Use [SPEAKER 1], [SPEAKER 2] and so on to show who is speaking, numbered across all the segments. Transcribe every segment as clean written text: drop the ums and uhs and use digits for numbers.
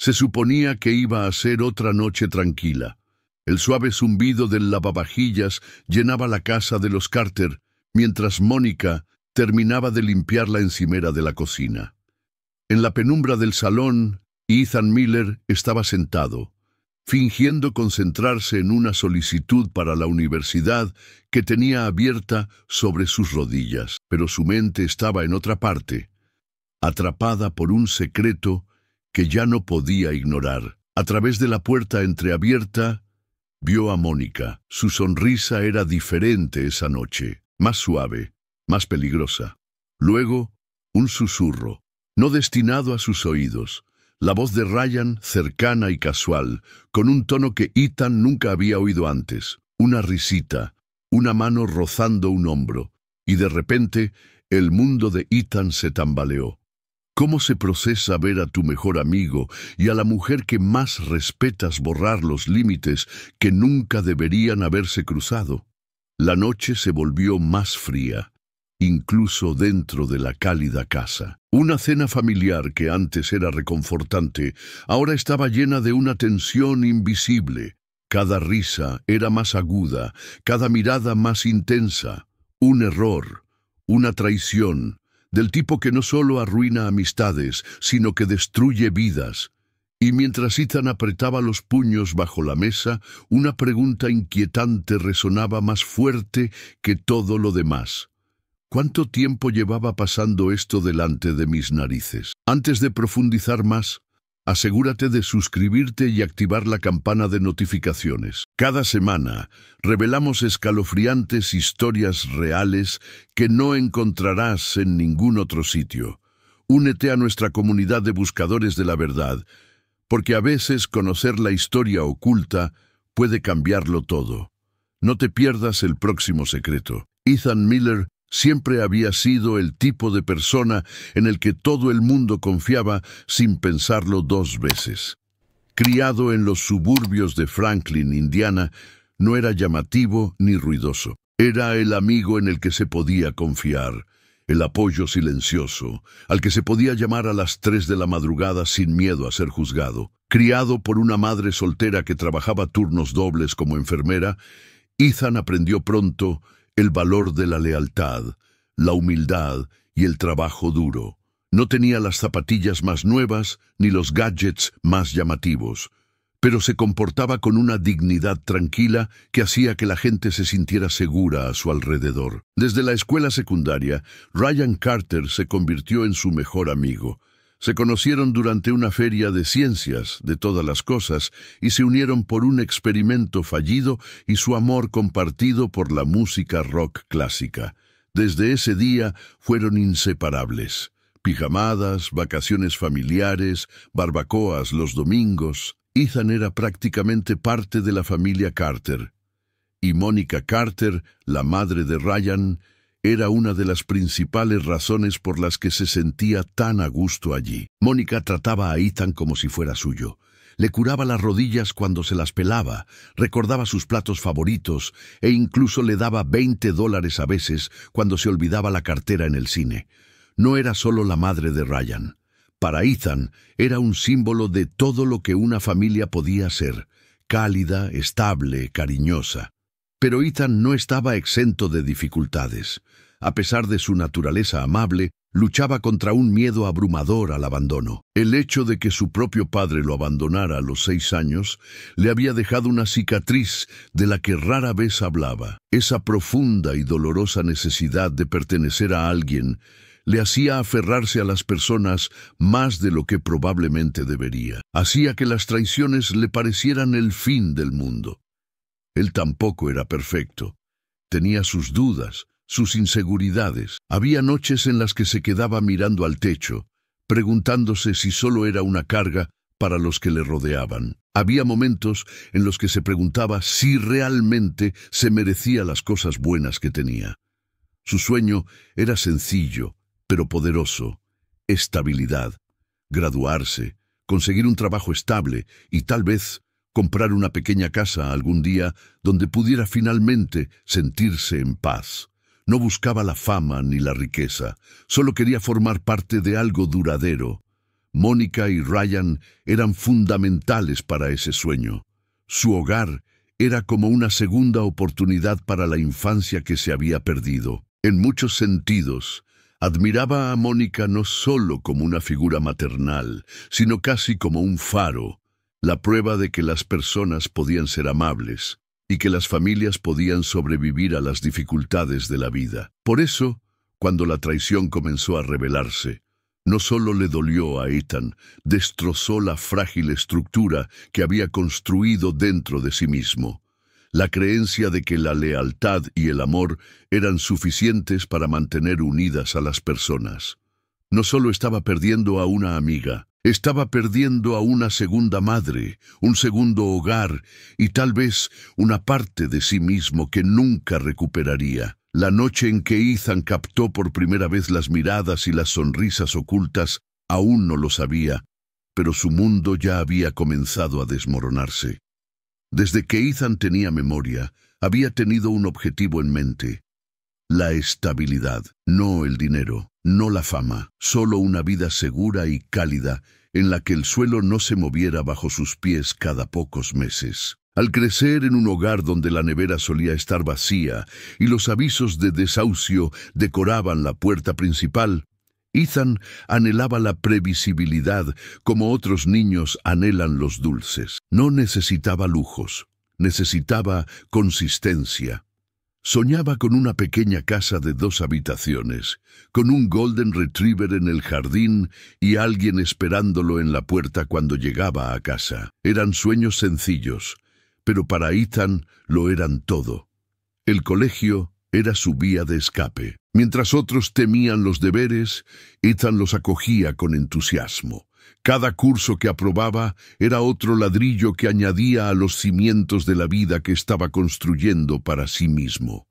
[SPEAKER 1] Se suponía que iba a ser otra noche tranquila. El suave zumbido del lavavajillas llenaba la casa de los Carter, mientras Mónica terminaba de limpiar la encimera de la cocina. En la penumbra del salón, Ethan Miller estaba sentado, fingiendo concentrarse en una solicitud para la universidad que tenía abierta sobre sus rodillas, pero su mente estaba en otra parte, atrapada por un secreto que ya no podía ignorar. A través de la puerta entreabierta, vio a Mónica. Su sonrisa era diferente esa noche, más suave, más peligrosa. Luego, un susurro, no destinado a sus oídos. La voz de Ryan, cercana y casual, con un tono que Ethan nunca había oído antes. Una risita, una mano rozando un hombro, y de repente, el mundo de Ethan se tambaleó. ¿Cómo se procesa ver a tu mejor amigo y a la mujer que más respetas borrar los límites que nunca deberían haberse cruzado? La noche se volvió más fría, incluso dentro de la cálida casa. Una cena familiar que antes era reconfortante, ahora estaba llena de una tensión invisible. Cada risa era más aguda, cada mirada más intensa. Un error, una traición, del tipo que no solo arruina amistades, sino que destruye vidas. Y mientras Ethan apretaba los puños bajo la mesa, una pregunta inquietante resonaba más fuerte que todo lo demás. ¿Cuánto tiempo llevaba pasando esto delante de mis narices? Antes de profundizar más, asegúrate de suscribirte y activar la campana de notificaciones. Cada semana revelamos escalofriantes historias reales que no encontrarás en ningún otro sitio. Únete a nuestra comunidad de buscadores de la verdad, porque a veces conocer la historia oculta puede cambiarlo todo. No te pierdas el próximo secreto. Ethan Miller siempre había sido el tipo de persona en el que todo el mundo confiaba sin pensarlo dos veces. Criado en los suburbios de Franklin, Indiana, no era llamativo ni ruidoso. Era el amigo en el que se podía confiar, el apoyo silencioso, al que se podía llamar a las 3 de la madrugada sin miedo a ser juzgado. Criado por una madre soltera que trabajaba turnos dobles como enfermera, Ethan aprendió pronto el valor de la lealtad, la humildad y el trabajo duro. No tenía las zapatillas más nuevas ni los gadgets más llamativos, pero se comportaba con una dignidad tranquila que hacía que la gente se sintiera segura a su alrededor. Desde la escuela secundaria, Ryan Carter se convirtió en su mejor amigo. Se conocieron durante una feria de ciencias de todas las cosas y se unieron por un experimento fallido y su amor compartido por la música rock clásica. Desde ese día fueron inseparables. Pijamadas, vacaciones familiares, barbacoas los domingos. Ethan era prácticamente parte de la familia Carter. Y Mónica Carter, la madre de Ryan, era una de las principales razones por las que se sentía tan a gusto allí. Mónica trataba a Ethan como si fuera suyo. Le curaba las rodillas cuando se las pelaba, recordaba sus platos favoritos e incluso le daba $20 a veces cuando se olvidaba la cartera en el cine. No era solo la madre de Ryan. Para Ethan era un símbolo de todo lo que una familia podía ser, cálida, estable, cariñosa. Pero Ethan no estaba exento de dificultades. A pesar de su naturaleza amable, luchaba contra un miedo abrumador al abandono. El hecho de que su propio padre lo abandonara a los 6 años le había dejado una cicatriz de la que rara vez hablaba. Esa profunda y dolorosa necesidad de pertenecer a alguien le hacía aferrarse a las personas más de lo que probablemente debería. Hacía que las traiciones le parecieran el fin del mundo. Él tampoco era perfecto. Tenía sus dudas, sus inseguridades. Había noches en las que se quedaba mirando al techo, preguntándose si solo era una carga para los que le rodeaban. Había momentos en los que se preguntaba si realmente se merecía las cosas buenas que tenía. Su sueño era sencillo, pero poderoso: estabilidad, graduarse, conseguir un trabajo estable y tal vez comprar una pequeña casa algún día donde pudiera finalmente sentirse en paz. No buscaba la fama ni la riqueza, solo quería formar parte de algo duradero. Mónica y Ryan eran fundamentales para ese sueño. Su hogar era como una segunda oportunidad para la infancia que se había perdido. En muchos sentidos, admiraba a Mónica no solo como una figura maternal, sino casi como un faro, la prueba de que las personas podían ser amables y que las familias podían sobrevivir a las dificultades de la vida. Por eso, cuando la traición comenzó a revelarse, no solo le dolió a Ethan, destrozó la frágil estructura que había construido dentro de sí mismo. La creencia de que la lealtad y el amor eran suficientes para mantener unidas a las personas. No solo estaba perdiendo a una amiga, estaba perdiendo a una segunda madre, un segundo hogar y tal vez una parte de sí mismo que nunca recuperaría. La noche en que Ethan captó por primera vez las miradas y las sonrisas ocultas, aún no lo sabía, pero su mundo ya había comenzado a desmoronarse. Desde que Ethan tenía memoria, había tenido un objetivo en mente: la estabilidad, no el dinero, no la fama, solo una vida segura y cálida en la que el suelo no se moviera bajo sus pies cada pocos meses. Al crecer en un hogar donde la nevera solía estar vacía y los avisos de desahucio decoraban la puerta principal, Ethan anhelaba la previsibilidad como otros niños anhelan los dulces. No necesitaba lujos, necesitaba consistencia. Soñaba con una pequeña casa de 2 habitaciones, con un Golden Retriever en el jardín y alguien esperándolo en la puerta cuando llegaba a casa. Eran sueños sencillos, pero para Ethan lo eran todo. El colegio era su vía de escape. Mientras otros temían los deberes, Ethan los acogía con entusiasmo. Cada curso que aprobaba era otro ladrillo que añadía a los cimientos de la vida que estaba construyendo para sí mismo.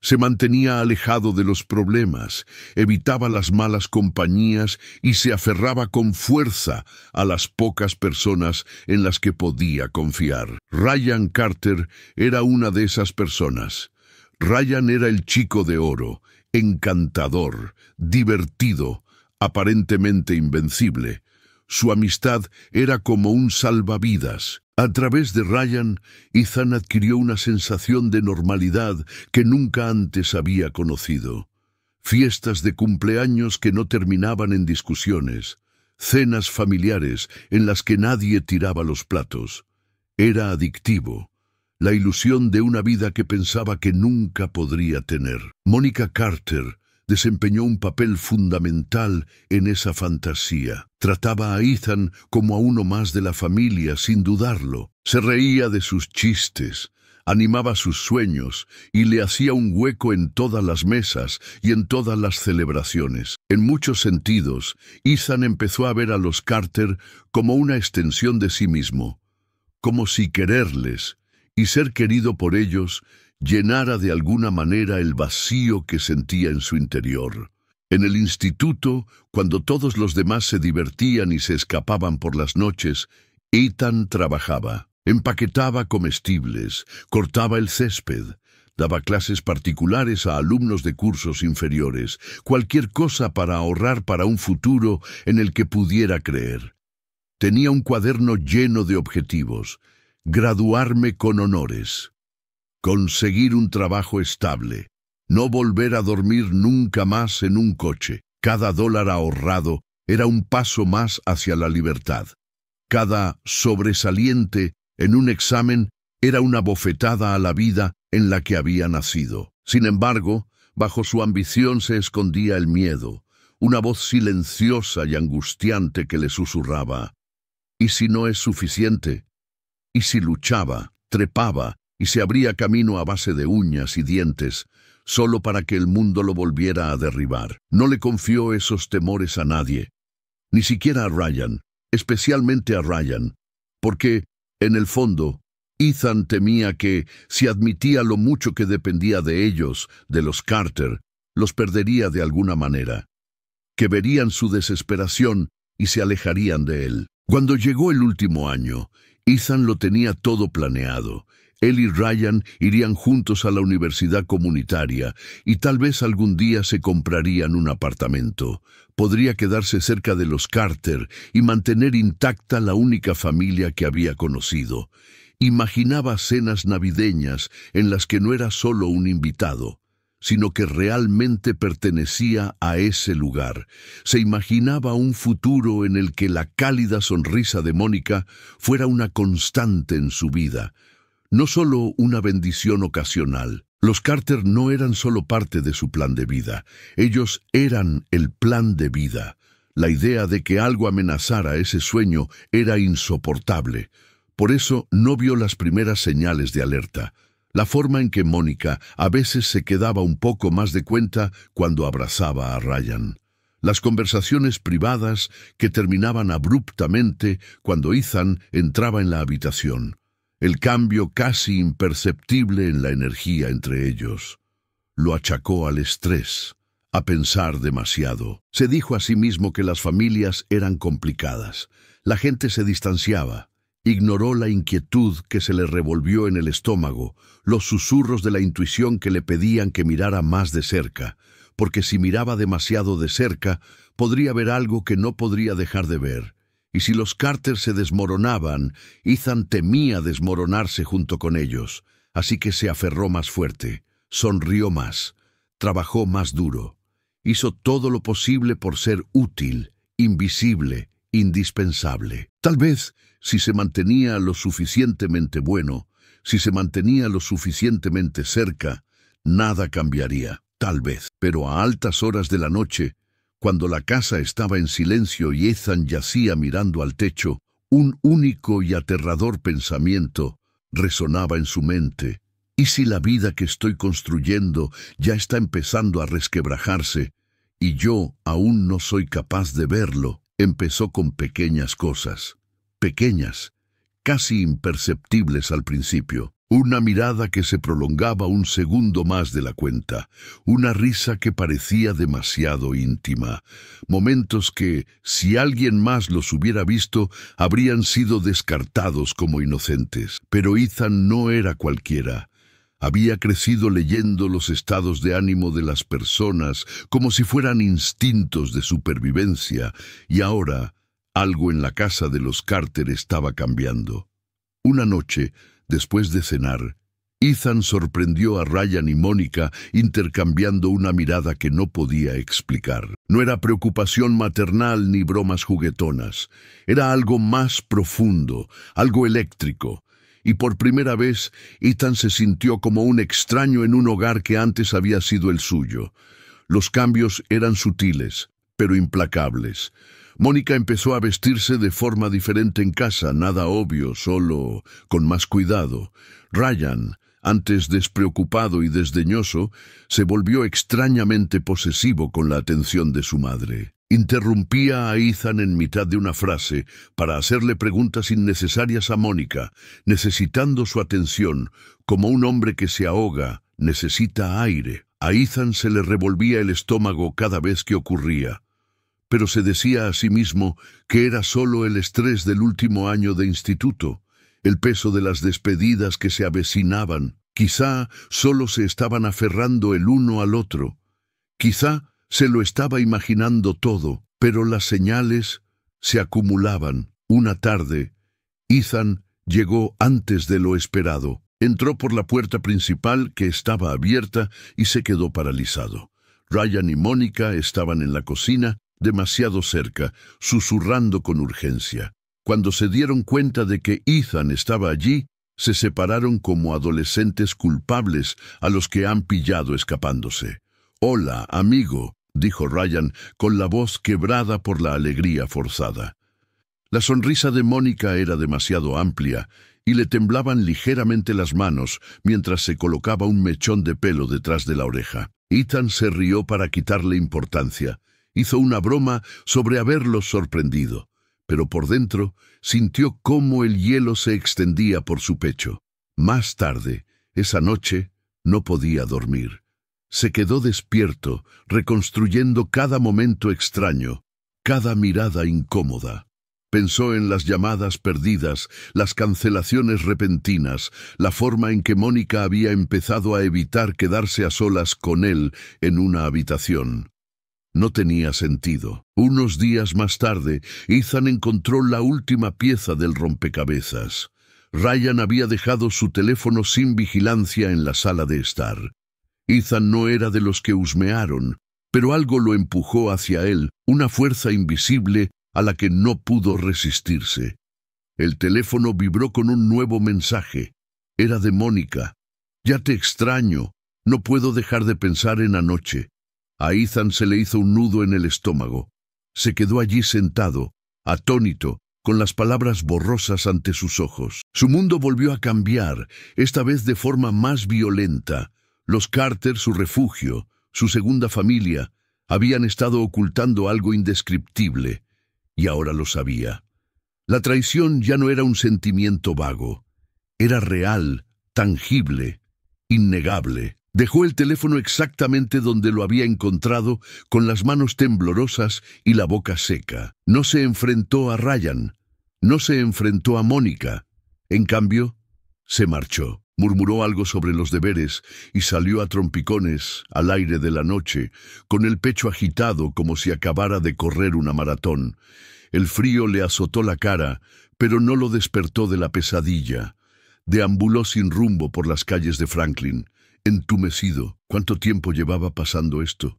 [SPEAKER 1] Se mantenía alejado de los problemas, evitaba las malas compañías y se aferraba con fuerza a las pocas personas en las que podía confiar. Ryan Carter era una de esas personas. Ryan era el chico de oro, encantador, divertido, aparentemente invencible. Su amistad era como un salvavidas. A través de Ryan, Ethan adquirió una sensación de normalidad que nunca antes había conocido. Fiestas de cumpleaños que no terminaban en discusiones, cenas familiares en las que nadie tiraba los platos. Era adictivo. La ilusión de una vida que pensaba que nunca podría tener. Mónica Carter desempeñó un papel fundamental en esa fantasía. Trataba a Ethan como a uno más de la familia sin dudarlo. Se reía de sus chistes, animaba sus sueños y le hacía un hueco en todas las mesas y en todas las celebraciones. En muchos sentidos, Ethan empezó a ver a los Carter como una extensión de sí mismo, como si quererles y ser querido por ellos llenara de alguna manera el vacío que sentía en su interior. En el instituto, cuando todos los demás se divertían y se escapaban por las noches, Ethan trabajaba, empaquetaba comestibles, cortaba el césped, daba clases particulares a alumnos de cursos inferiores, cualquier cosa para ahorrar para un futuro en el que pudiera creer. Tenía un cuaderno lleno de objetivos: graduarme con honores, conseguir un trabajo estable, no volver a dormir nunca más en un coche. Cada dólar ahorrado era un paso más hacia la libertad. Cada sobresaliente en un examen era una bofetada a la vida en la que había nacido. Sin embargo, bajo su ambición se escondía el miedo, una voz silenciosa y angustiante que le susurraba: ¿y si no es suficiente? Y si luchaba, trepaba y se abría camino a base de uñas y dientes, solo para que el mundo lo volviera a derribar. No le confió esos temores a nadie, ni siquiera a Ryan, especialmente a Ryan, porque, en el fondo, Ethan temía que, si admitía lo mucho que dependía de ellos, de los Carter, los perdería de alguna manera, que verían su desesperación y se alejarían de él. Cuando llegó el último año, Ethan lo tenía todo planeado. Él y Ryan irían juntos a la universidad comunitaria y tal vez algún día se comprarían un apartamento. Podría quedarse cerca de los Carter y mantener intacta la única familia que había conocido. Imaginaba cenas navideñas en las que no era solo un invitado, sino que realmente pertenecía a ese lugar. Se imaginaba un futuro en el que la cálida sonrisa de Mónica fuera una constante en su vida, no solo una bendición ocasional. Los Carter no eran solo parte de su plan de vida, ellos eran el plan de vida. La idea de que algo amenazara ese sueño era insoportable. Por eso no vio las primeras señales de alerta. La forma en que Mónica a veces se quedaba un poco más de cuenta cuando abrazaba a Ryan. Las conversaciones privadas que terminaban abruptamente cuando Ethan entraba en la habitación. El cambio casi imperceptible en la energía entre ellos. Lo achacó al estrés, a pensar demasiado. Se dijo a sí mismo que las familias eran complicadas. La gente se distanciaba. Ignoró la inquietud que se le revolvió en el estómago, los susurros de la intuición que le pedían que mirara más de cerca, porque si miraba demasiado de cerca, podría ver algo que no podría dejar de ver. Y si los Carter se desmoronaban, Ethan temía desmoronarse junto con ellos, así que se aferró más fuerte, sonrió más, trabajó más duro. Hizo todo lo posible por ser útil, invisible, indispensable. Tal vez, si se mantenía lo suficientemente bueno, si se mantenía lo suficientemente cerca, nada cambiaría, tal vez. Pero a altas horas de la noche, cuando la casa estaba en silencio y Ethan yacía mirando al techo, un único y aterrador pensamiento resonaba en su mente. ¿Y si la vida que estoy construyendo ya está empezando a resquebrajarse y yo aún no soy capaz de verlo? Empezó con pequeñas cosas. Pequeñas, casi imperceptibles al principio. Una mirada que se prolongaba un segundo más de la cuenta. Una risa que parecía demasiado íntima. Momentos que, si alguien más los hubiera visto, habrían sido descartados como inocentes. Pero Ethan no era cualquiera. Había crecido leyendo los estados de ánimo de las personas como si fueran instintos de supervivencia, y ahora algo en la casa de los Carter estaba cambiando. Una noche, después de cenar, Ethan sorprendió a Ryan y Mónica intercambiando una mirada que no podía explicar. No era preocupación maternal ni bromas juguetonas. Era algo más profundo, algo eléctrico. Y por primera vez, Ethan se sintió como un extraño en un hogar que antes había sido el suyo. Los cambios eran sutiles, pero implacables. Mónica empezó a vestirse de forma diferente en casa, nada obvio, solo con más cuidado. Ryan, antes despreocupado y desdeñoso, se volvió extrañamente posesivo con la atención de su madre. Interrumpía a Ethan en mitad de una frase para hacerle preguntas innecesarias a Mónica, necesitando su atención, como un hombre que se ahoga, necesita aire. A Ethan se le revolvía el estómago cada vez que ocurría, pero se decía a sí mismo que era solo el estrés del último año de instituto, el peso de las despedidas que se avecinaban. Quizá solo se estaban aferrando el uno al otro. Quizá se lo estaba imaginando todo, pero las señales se acumulaban. Una tarde, Ethan llegó antes de lo esperado. Entró por la puerta principal que estaba abierta y se quedó paralizado. Ryan y Mónica estaban en la cocina, demasiado cerca, susurrando con urgencia. Cuando se dieron cuenta de que Ethan estaba allí, se separaron como adolescentes culpables a los que han pillado escapándose. «Hola, amigo», dijo Ryan, con la voz quebrada por la alegría forzada. La sonrisa de Mónica era demasiado amplia y le temblaban ligeramente las manos mientras se colocaba un mechón de pelo detrás de la oreja. Ethan se rió para quitarle importancia. Hizo una broma sobre haberlos sorprendido, pero por dentro sintió cómo el hielo se extendía por su pecho. Más tarde, esa noche, no podía dormir. Se quedó despierto, reconstruyendo cada momento extraño, cada mirada incómoda. Pensó en las llamadas perdidas, las cancelaciones repentinas, la forma en que Mónica había empezado a evitar quedarse a solas con él en una habitación. No tenía sentido. Unos días más tarde, Ethan encontró la última pieza del rompecabezas. Ryan había dejado su teléfono sin vigilancia en la sala de estar. Ethan no era de los que husmearon, pero algo lo empujó hacia él, una fuerza invisible a la que no pudo resistirse. El teléfono vibró con un nuevo mensaje. Era de Mónica. «Ya te extraño. No puedo dejar de pensar en anoche». A Ethan se le hizo un nudo en el estómago. Se quedó allí sentado, atónito, con las palabras borrosas ante sus ojos. Su mundo volvió a cambiar, esta vez de forma más violenta. Los Carter, su refugio, su segunda familia, habían estado ocultando algo indescriptible. Y ahora lo sabía. La traición ya no era un sentimiento vago. Era real, tangible, innegable. Dejó el teléfono exactamente donde lo había encontrado, con las manos temblorosas y la boca seca. No se enfrentó a Ryan. No se enfrentó a Mónica. En cambio, se marchó. Murmuró algo sobre los deberes y salió a trompicones, al aire de la noche, con el pecho agitado como si acabara de correr una maratón. El frío le azotó la cara, pero no lo despertó de la pesadilla. Deambuló sin rumbo por las calles de Franklin, entumecido. ¿Cuánto tiempo llevaba pasando esto?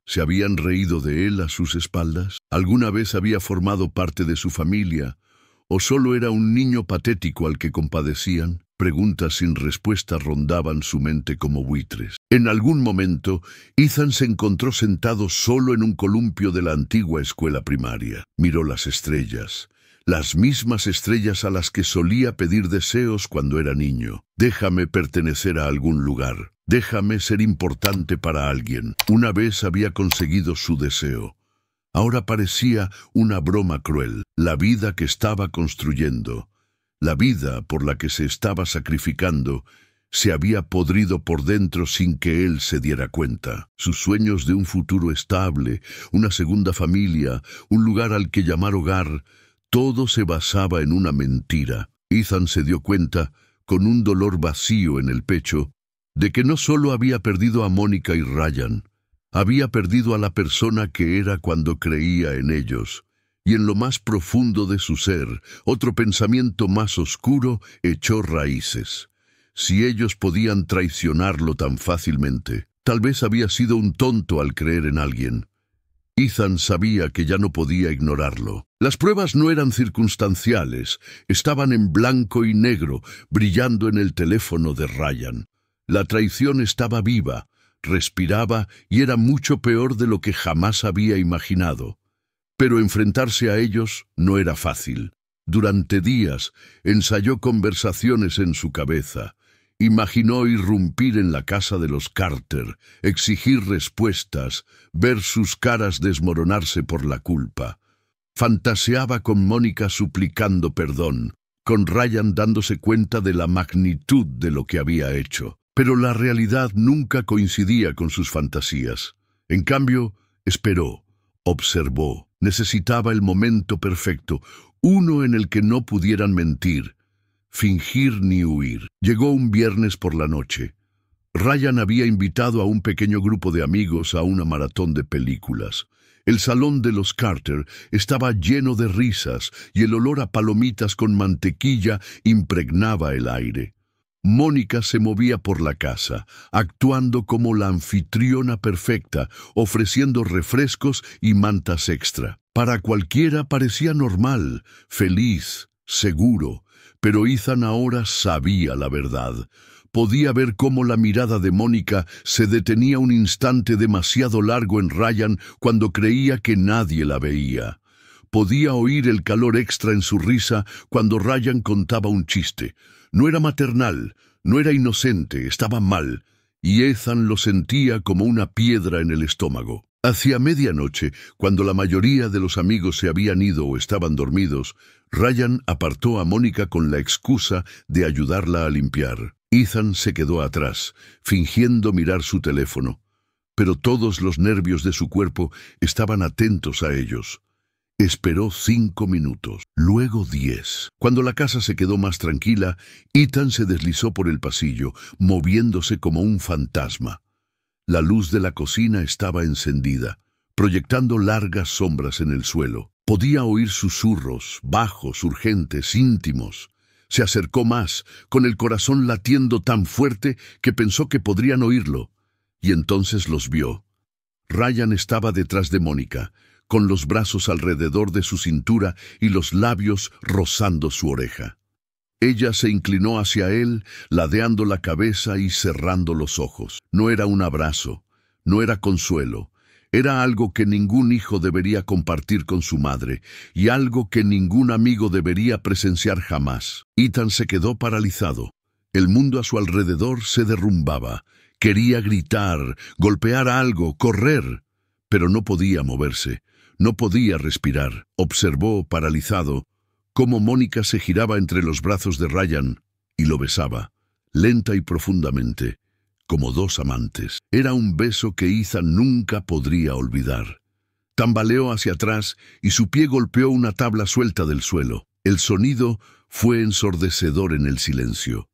[SPEAKER 1] ¿Se habían reído de él a sus espaldas? ¿Alguna vez había formado parte de su familia? ¿O solo era un niño patético al que compadecían? Preguntas sin respuesta rondaban su mente como buitres. En algún momento, Ethan se encontró sentado solo en un columpio de la antigua escuela primaria. Miró las estrellas, las mismas estrellas a las que solía pedir deseos cuando era niño. Déjame pertenecer a algún lugar. Déjame ser importante para alguien. Una vez había conseguido su deseo. Ahora parecía una broma cruel. La vida que estaba construyendo, la vida por la que se estaba sacrificando, se había podrido por dentro sin que él se diera cuenta. Sus sueños de un futuro estable, una segunda familia, un lugar al que llamar hogar, todo se basaba en una mentira. Ethan se dio cuenta, con un dolor vacío en el pecho, de que no solo había perdido a Mónica y Ryan, había perdido a la persona que era cuando creía en ellos. Y en lo más profundo de su ser, otro pensamiento más oscuro echó raíces. Si ellos podían traicionarlo tan fácilmente, tal vez había sido un tonto al creer en alguien. Ethan sabía que ya no podía ignorarlo. Las pruebas no eran circunstanciales, estaban en blanco y negro, brillando en el teléfono de Ryan. La traición estaba viva, respiraba y era mucho peor de lo que jamás había imaginado. Pero enfrentarse a ellos no era fácil. Durante días ensayó conversaciones en su cabeza. Imaginó irrumpir en la casa de los Carter, exigir respuestas, ver sus caras desmoronarse por la culpa. Fantaseaba con Mónica suplicando perdón, con Ryan dándose cuenta de la magnitud de lo que había hecho. Pero la realidad nunca coincidía con sus fantasías. En cambio, esperó, observó. Necesitaba el momento perfecto, uno en el que no pudieran mentir, fingir ni huir. Llegó un viernes por la noche. Ryan había invitado a un pequeño grupo de amigos a una maratón de películas. El salón de los Carter estaba lleno de risas y el olor a palomitas con mantequilla impregnaba el aire. Mónica se movía por la casa, actuando como la anfitriona perfecta, ofreciendo refrescos y mantas extra. Para cualquiera parecía normal, feliz, seguro, pero Ethan ahora sabía la verdad. Podía ver cómo la mirada de Mónica se detenía un instante demasiado largo en Ryan cuando creía que nadie la veía. Podía oír el calor extra en su risa cuando Ryan contaba un chiste. No era maternal, no era inocente, estaba mal, y Ethan lo sentía como una piedra en el estómago. Hacia medianoche, cuando la mayoría de los amigos se habían ido o estaban dormidos, Ryan apartó a Mónica con la excusa de ayudarla a limpiar. Ethan se quedó atrás, fingiendo mirar su teléfono, pero todos los nervios de su cuerpo estaban atentos a ellos. Esperó 5 minutos, luego 10. Cuando la casa se quedó más tranquila, Ethan se deslizó por el pasillo, moviéndose como un fantasma. La luz de la cocina estaba encendida, proyectando largas sombras en el suelo. Podía oír susurros, bajos, urgentes, íntimos. Se acercó más, con el corazón latiendo tan fuerte que pensó que podrían oírlo. Y entonces los vio. Ryan estaba detrás de Mónica, con los brazos alrededor de su cintura y los labios rozando su oreja. Ella se inclinó hacia él, ladeando la cabeza y cerrando los ojos. No era un abrazo, no era consuelo. Era algo que ningún hijo debería compartir con su madre y algo que ningún amigo debería presenciar jamás. Ethan se quedó paralizado. El mundo a su alrededor se derrumbaba. Quería gritar, golpear algo, correr, pero no podía moverse. No podía respirar. Observó, paralizado, cómo Mónica se giraba entre los brazos de Ryan y lo besaba, lenta y profundamente, como dos amantes. Era un beso que Ethan nunca podría olvidar. Tambaleó hacia atrás y su pie golpeó una tabla suelta del suelo. El sonido fue ensordecedor en el silencio.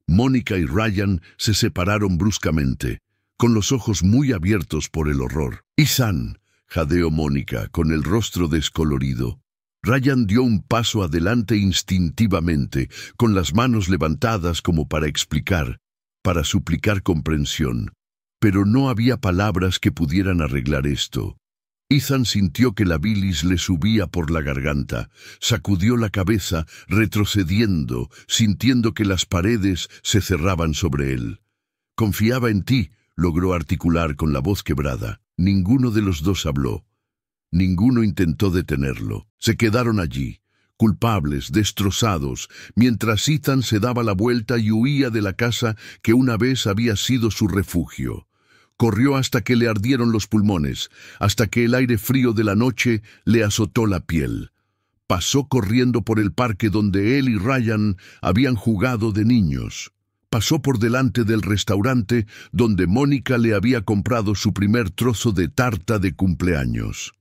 [SPEAKER 1] Mónica y Ryan se separaron bruscamente, con los ojos muy abiertos por el horror. «Ethan», jadeó Mónica, con el rostro descolorido. Ryan dio un paso adelante instintivamente, con las manos levantadas como para explicar, para suplicar comprensión. Pero no había palabras que pudieran arreglar esto. Ethan sintió que la bilis le subía por la garganta, sacudió la cabeza, retrocediendo, sintiendo que las paredes se cerraban sobre él. «Confiaba en ti», logró articular con la voz quebrada. Ninguno de los dos habló. Ninguno intentó detenerlo. Se quedaron allí, culpables, destrozados, mientras Ethan se daba la vuelta y huía de la casa que una vez había sido su refugio. Corrió hasta que le ardieron los pulmones, hasta que el aire frío de la noche le azotó la piel. Pasó corriendo por el parque donde él y Ryan habían jugado de niños. Pasó por delante del restaurante donde Mónica le había comprado su primer trozo de tarta de cumpleaños.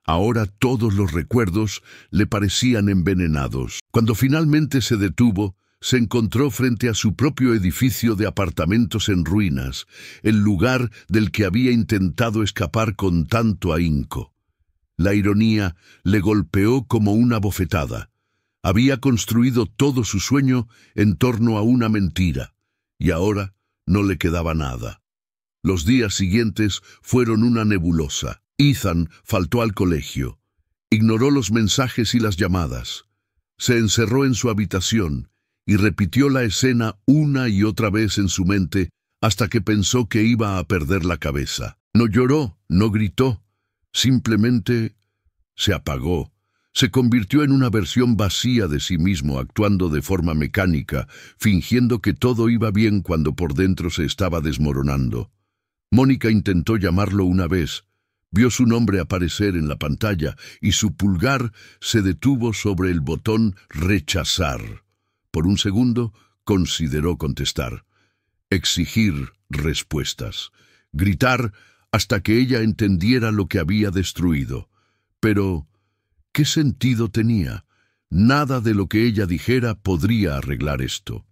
[SPEAKER 1] Ahora todos los recuerdos le parecían envenenados. Cuando finalmente se detuvo, se encontró frente a su propio edificio de apartamentos en ruinas, el lugar del que había intentado escapar con tanto ahínco. La ironía le golpeó como una bofetada. Había construido todo su sueño en torno a una mentira, y ahora no le quedaba nada. Los días siguientes fueron una nebulosa. Ethan faltó al colegio. Ignoró los mensajes y las llamadas. Se encerró en su habitación y repitió la escena una y otra vez en su mente hasta que pensó que iba a perder la cabeza. No lloró, no gritó. Simplemente se apagó. Se convirtió en una versión vacía de sí mismo, actuando de forma mecánica, fingiendo que todo iba bien cuando por dentro se estaba desmoronando. Mónica intentó llamarlo una vez. Vio su nombre aparecer en la pantalla y su pulgar se detuvo sobre el botón «Rechazar». Por un segundo consideró contestar, exigir respuestas, gritar hasta que ella entendiera lo que había destruido. Pero ¿qué sentido tenía? Nada de lo que ella dijera podría arreglar esto.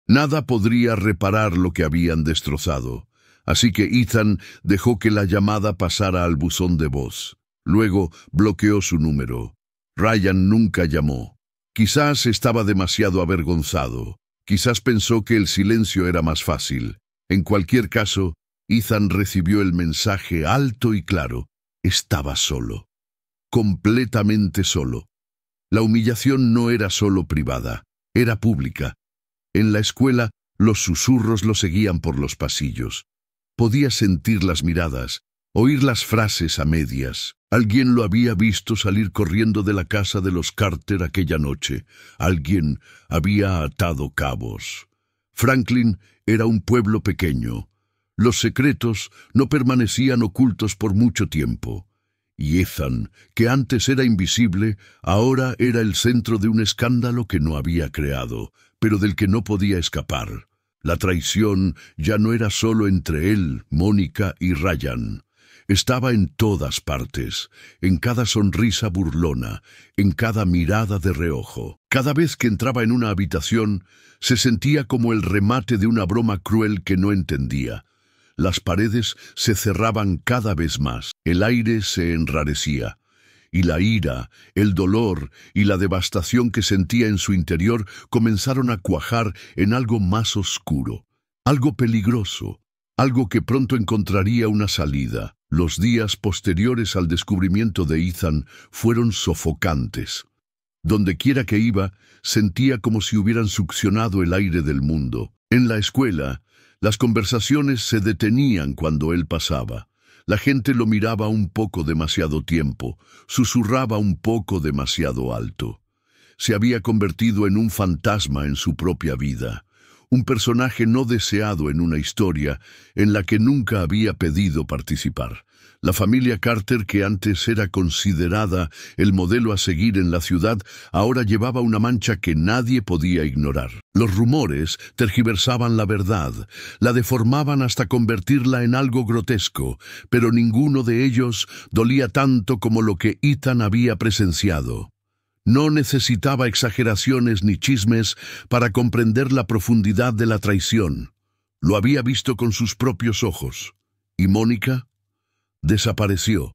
[SPEAKER 1] Nada podría reparar lo que habían destrozado. Así que Ethan dejó que la llamada pasara al buzón de voz. Luego bloqueó su número. Ryan nunca llamó. Quizás estaba demasiado avergonzado. Quizás pensó que el silencio era más fácil. En cualquier caso, Ethan recibió el mensaje alto y claro. Estaba solo. Completamente solo. La humillación no era solo privada, era pública. En la escuela, los susurros lo seguían por los pasillos. Podía sentir las miradas, oír las frases a medias. Alguien lo había visto salir corriendo de la casa de los Carter aquella noche. Alguien había atado cabos. Franklin era un pueblo pequeño. Los secretos no permanecían ocultos por mucho tiempo. Y Ethan, que antes era invisible, ahora era el centro de un escándalo que no había creado, pero del que no podía escapar. La traición ya no era solo entre él, Mónica y Ryan. Estaba en todas partes, en cada sonrisa burlona, en cada mirada de reojo. Cada vez que entraba en una habitación, se sentía como el remate de una broma cruel que no entendía. Las paredes se cerraban cada vez más, el aire se enrarecía, y la ira, el dolor y la devastación que sentía en su interior comenzaron a cuajar en algo más oscuro, algo peligroso, algo que pronto encontraría una salida. Los días posteriores al descubrimiento de Ethan fueron sofocantes. Dondequiera que iba, sentía como si hubieran succionado el aire del mundo. En la escuela, las conversaciones se detenían cuando él pasaba. La gente lo miraba un poco demasiado tiempo, susurraba un poco demasiado alto. Se había convertido en un fantasma en su propia vida, un personaje no deseado en una historia en la que nunca había pedido participar. La familia Carter, que antes era considerada el modelo a seguir en la ciudad, ahora llevaba una mancha que nadie podía ignorar. Los rumores tergiversaban la verdad, la deformaban hasta convertirla en algo grotesco, pero ninguno de ellos dolía tanto como lo que Ethan había presenciado. No necesitaba exageraciones ni chismes para comprender la profundidad de la traición. Lo había visto con sus propios ojos. ¿Y Mónica? Desapareció.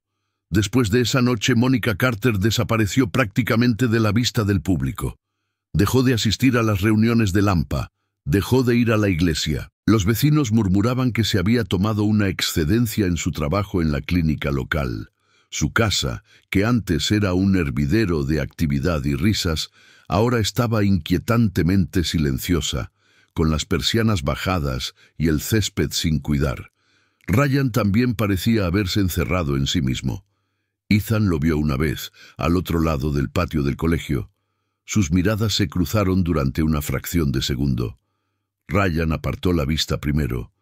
[SPEAKER 1] Después de esa noche, Mónica Carter desapareció prácticamente de la vista del público. Dejó de asistir a las reuniones de Lampa. Dejó de ir a la iglesia. Los vecinos murmuraban que se había tomado una excedencia en su trabajo en la clínica local. Su casa, que antes era un hervidero de actividad y risas, ahora estaba inquietantemente silenciosa, con las persianas bajadas y el césped sin cuidar. Ryan también parecía haberse encerrado en sí mismo. Ethan lo vio una vez, al otro lado del patio del colegio. Sus miradas se cruzaron durante una fracción de segundo. Ryan apartó la vista primero.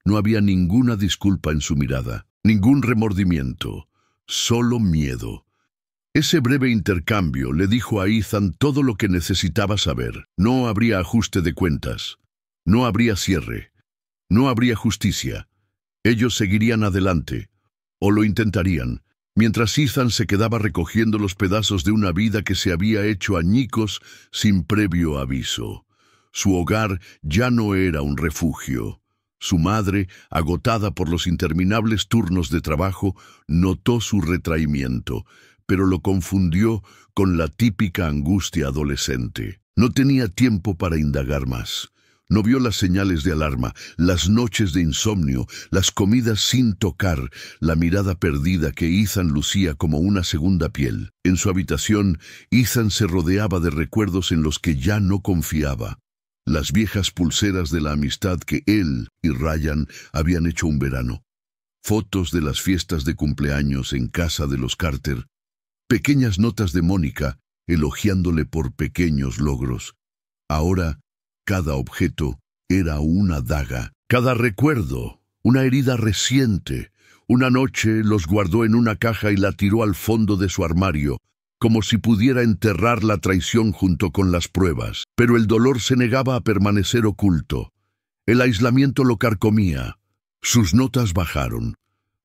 [SPEAKER 1] No había ninguna disculpa en su mirada, ningún remordimiento. Solo miedo. Ese breve intercambio le dijo a Ethan todo lo que necesitaba saber. No habría ajuste de cuentas. No habría cierre. No habría justicia. Ellos seguirían adelante. O lo intentarían. Mientras Ethan se quedaba recogiendo los pedazos de una vida que se había hecho añicos sin previo aviso. Su hogar ya no era un refugio. Su madre, agotada por los interminables turnos de trabajo, notó su retraimiento, pero lo confundió con la típica angustia adolescente. No tenía tiempo para indagar más. No vio las señales de alarma, las noches de insomnio, las comidas sin tocar, la mirada perdida que Ethan lucía como una segunda piel. En su habitación, Ethan se rodeaba de recuerdos en los que ya no confiaba. Las viejas pulseras de la amistad que él y Ryan habían hecho un verano. Fotos de las fiestas de cumpleaños en casa de los Carter. Pequeñas notas de Mónica elogiándole por pequeños logros. Ahora, cada objeto era una daga. Cada recuerdo, una herida reciente. Una noche los guardó en una caja y la tiró al fondo de su armario, como si pudiera enterrar la traición junto con las pruebas. Pero el dolor se negaba a permanecer oculto. El aislamiento lo carcomía. Sus notas bajaron.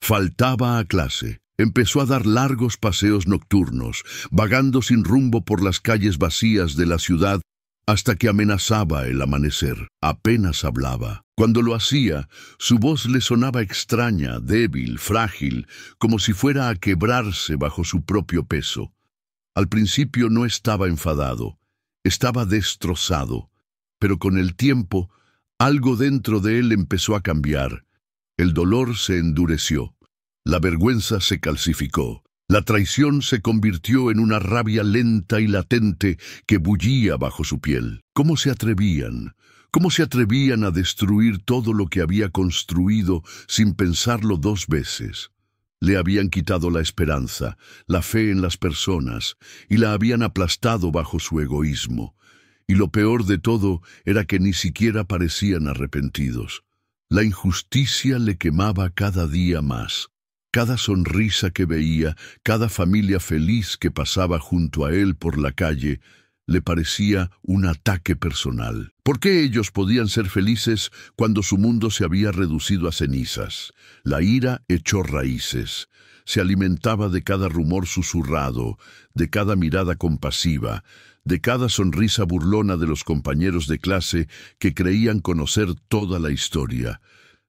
[SPEAKER 1] Faltaba a clase. Empezó a dar largos paseos nocturnos, vagando sin rumbo por las calles vacías de la ciudad hasta que amenazaba el amanecer. Apenas hablaba. Cuando lo hacía, su voz le sonaba extraña, débil, frágil, como si fuera a quebrarse bajo su propio peso. Al principio no estaba enfadado, estaba destrozado, pero con el tiempo, algo dentro de él empezó a cambiar. El dolor se endureció, la vergüenza se calcificó, la traición se convirtió en una rabia lenta y latente que bullía bajo su piel. ¿Cómo se atrevían? ¿Cómo se atrevían a destruir todo lo que había construido sin pensarlo dos veces? Le habían quitado la esperanza, la fe en las personas, y la habían aplastado bajo su egoísmo. Y lo peor de todo era que ni siquiera parecían arrepentidos. La injusticia le quemaba cada día más. Cada sonrisa que veía, cada familia feliz que pasaba junto a él por la calle, le parecía un ataque personal. ¿Por qué ellos podían ser felices cuando su mundo se había reducido a cenizas? La ira echó raíces. Se alimentaba de cada rumor susurrado, de cada mirada compasiva, de cada sonrisa burlona de los compañeros de clase que creían conocer toda la historia.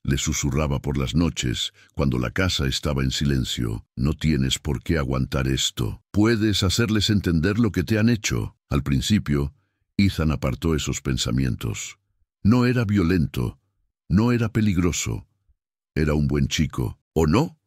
[SPEAKER 1] Le susurraba por las noches, cuando la casa estaba en silencio: no tienes por qué aguantar esto. Puedes hacerles entender lo que te han hecho. Al principio, Ethan apartó esos pensamientos. No era violento, no era peligroso. Era un buen chico, ¿o no?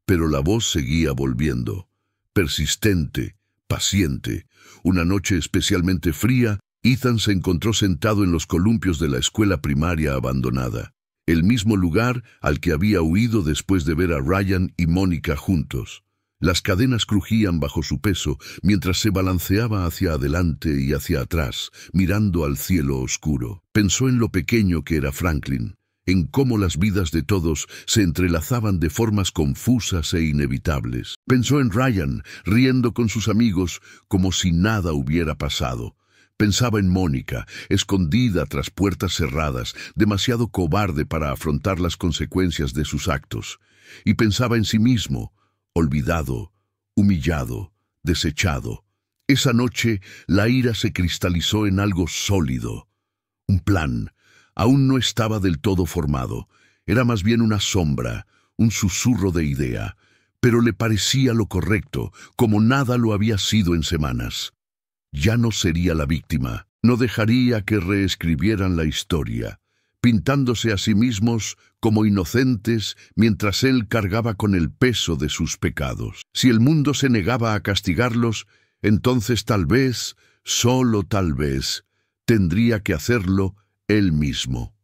[SPEAKER 1] Pero la voz seguía volviendo, persistente, paciente. Una noche especialmente fría, Ethan se encontró sentado en los columpios de la escuela primaria abandonada, el mismo lugar al que había huido después de ver a Ryan y Mónica juntos. Las cadenas crujían bajo su peso mientras se balanceaba hacia adelante y hacia atrás, mirando al cielo oscuro. Pensó en lo pequeño que era Franklin, en cómo las vidas de todos se entrelazaban de formas confusas e inevitables. Pensó en Ryan, riendo con sus amigos como si nada hubiera pasado. Pensaba en Mónica, escondida tras puertas cerradas, demasiado cobarde para afrontar las consecuencias de sus actos. Y pensaba en sí mismo, olvidado, humillado, desechado. Esa noche, la ira se cristalizó en algo sólido. Un plan. Aún no estaba del todo formado. Era más bien una sombra, un susurro de idea. Pero le parecía lo correcto, como nada lo había sido en semanas. Ya no sería la víctima. No dejaría que reescribieran la historia, pintándose a sí mismos como inocentes mientras él cargaba con el peso de sus pecados. Si el mundo se negaba a castigarlos, entonces tal vez, solo tal vez, tendría que hacerlo él mismo.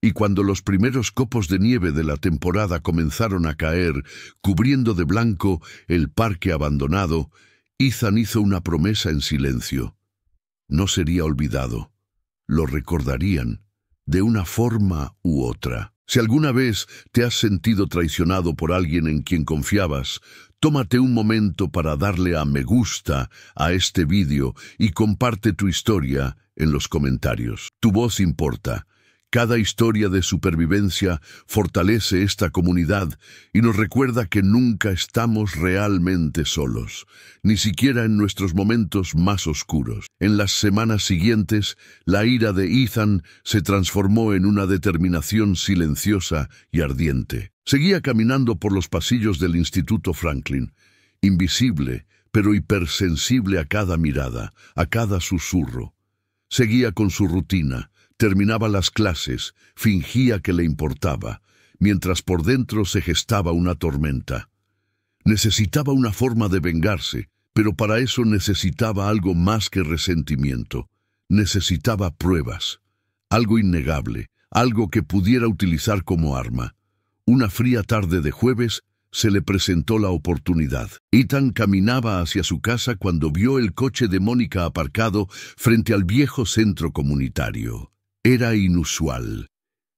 [SPEAKER 1] Y cuando los primeros copos de nieve de la temporada comenzaron a caer, cubriendo de blanco el parque abandonado, Ethan hizo una promesa en silencio. No sería olvidado. Lo recordarían, de una forma u otra. Si alguna vez te has sentido traicionado por alguien en quien confiabas, tómate un momento para darle a me gusta a este vídeo y comparte tu historia en los comentarios. Tu voz importa. Cada historia de supervivencia fortalece esta comunidad y nos recuerda que nunca estamos realmente solos, ni siquiera en nuestros momentos más oscuros. En las semanas siguientes, la ira de Ethan se transformó en una determinación silenciosa y ardiente. Seguía caminando por los pasillos del Instituto Franklin, invisible, pero hipersensible a cada mirada, a cada susurro. Seguía con su rutina. Terminaba las clases, fingía que le importaba, mientras por dentro se gestaba una tormenta. Necesitaba una forma de vengarse, pero para eso necesitaba algo más que resentimiento. Necesitaba pruebas, algo innegable, algo que pudiera utilizar como arma. Una fría tarde de jueves se le presentó la oportunidad. Ethan caminaba hacia su casa cuando vio el coche de Mónica aparcado frente al viejo centro comunitario. Era inusual.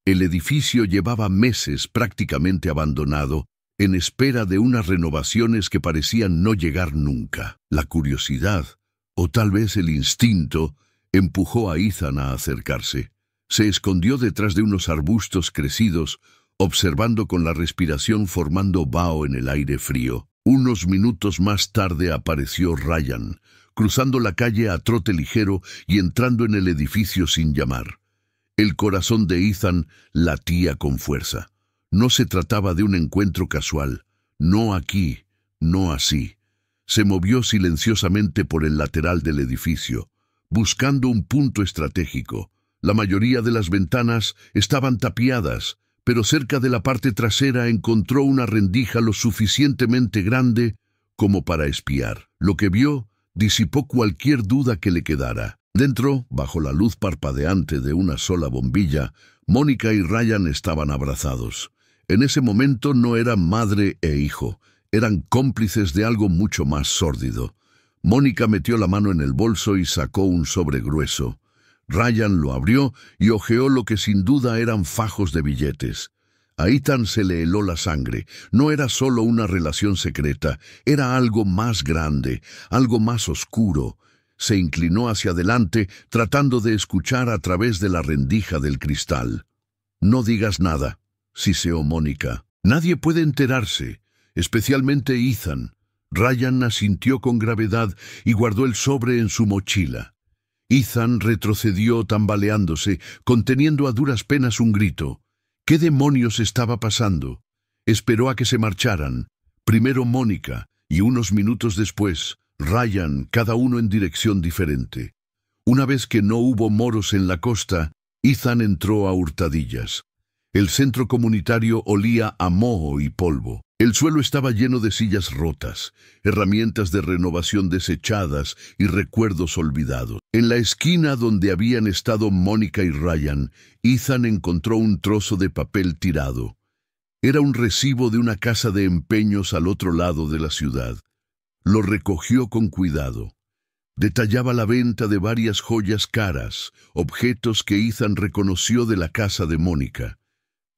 [SPEAKER 1] El edificio llevaba meses prácticamente abandonado, en espera de unas renovaciones que parecían no llegar nunca. La curiosidad, o tal vez el instinto, empujó a Ethan a acercarse. Se escondió detrás de unos arbustos crecidos, observando con la respiración formando vaho en el aire frío. Unos minutos más tarde apareció Ryan, cruzando la calle a trote ligero y entrando en el edificio sin llamar. El corazón de Ethan latía con fuerza. No se trataba de un encuentro casual. No aquí, no así. Se movió silenciosamente por el lateral del edificio, buscando un punto estratégico. La mayoría de las ventanas estaban tapiadas, pero cerca de la parte trasera encontró una rendija lo suficientemente grande como para espiar. Lo que vio disipó cualquier duda que le quedara. Dentro, bajo la luz parpadeante de una sola bombilla, Mónica y Ryan estaban abrazados. En ese momento no eran madre e hijo, eran cómplices de algo mucho más sórdido. Mónica metió la mano en el bolso y sacó un sobre grueso. Ryan lo abrió y hojeó lo que sin duda eran fajos de billetes. A Ethan se le heló la sangre. No era solo una relación secreta, era algo más grande, algo más oscuro. se inclinó hacia adelante, tratando de escuchar a través de la rendija del cristal. «No digas nada», siseó Mónica. «Nadie puede enterarse, especialmente Ethan». Ryan asintió con gravedad y guardó el sobre en su mochila. Ethan retrocedió tambaleándose, conteniendo a duras penas un grito. ¿Qué demonios estaba pasando? Esperó a que se marcharan. Primero Mónica, y unos minutos después, Ryan, cada uno en dirección diferente. Una vez que no hubo moros en la costa, Ethan entró a hurtadillas. El centro comunitario olía a moho y polvo. El suelo estaba lleno de sillas rotas, herramientas de renovación desechadas y recuerdos olvidados. En la esquina donde habían estado Mónica y Ryan, Ethan encontró un trozo de papel tirado. Era un recibo de una casa de empeños al otro lado de la ciudad. Lo recogió con cuidado. Detallaba la venta de varias joyas caras, objetos que Ethan reconoció de la casa de Mónica.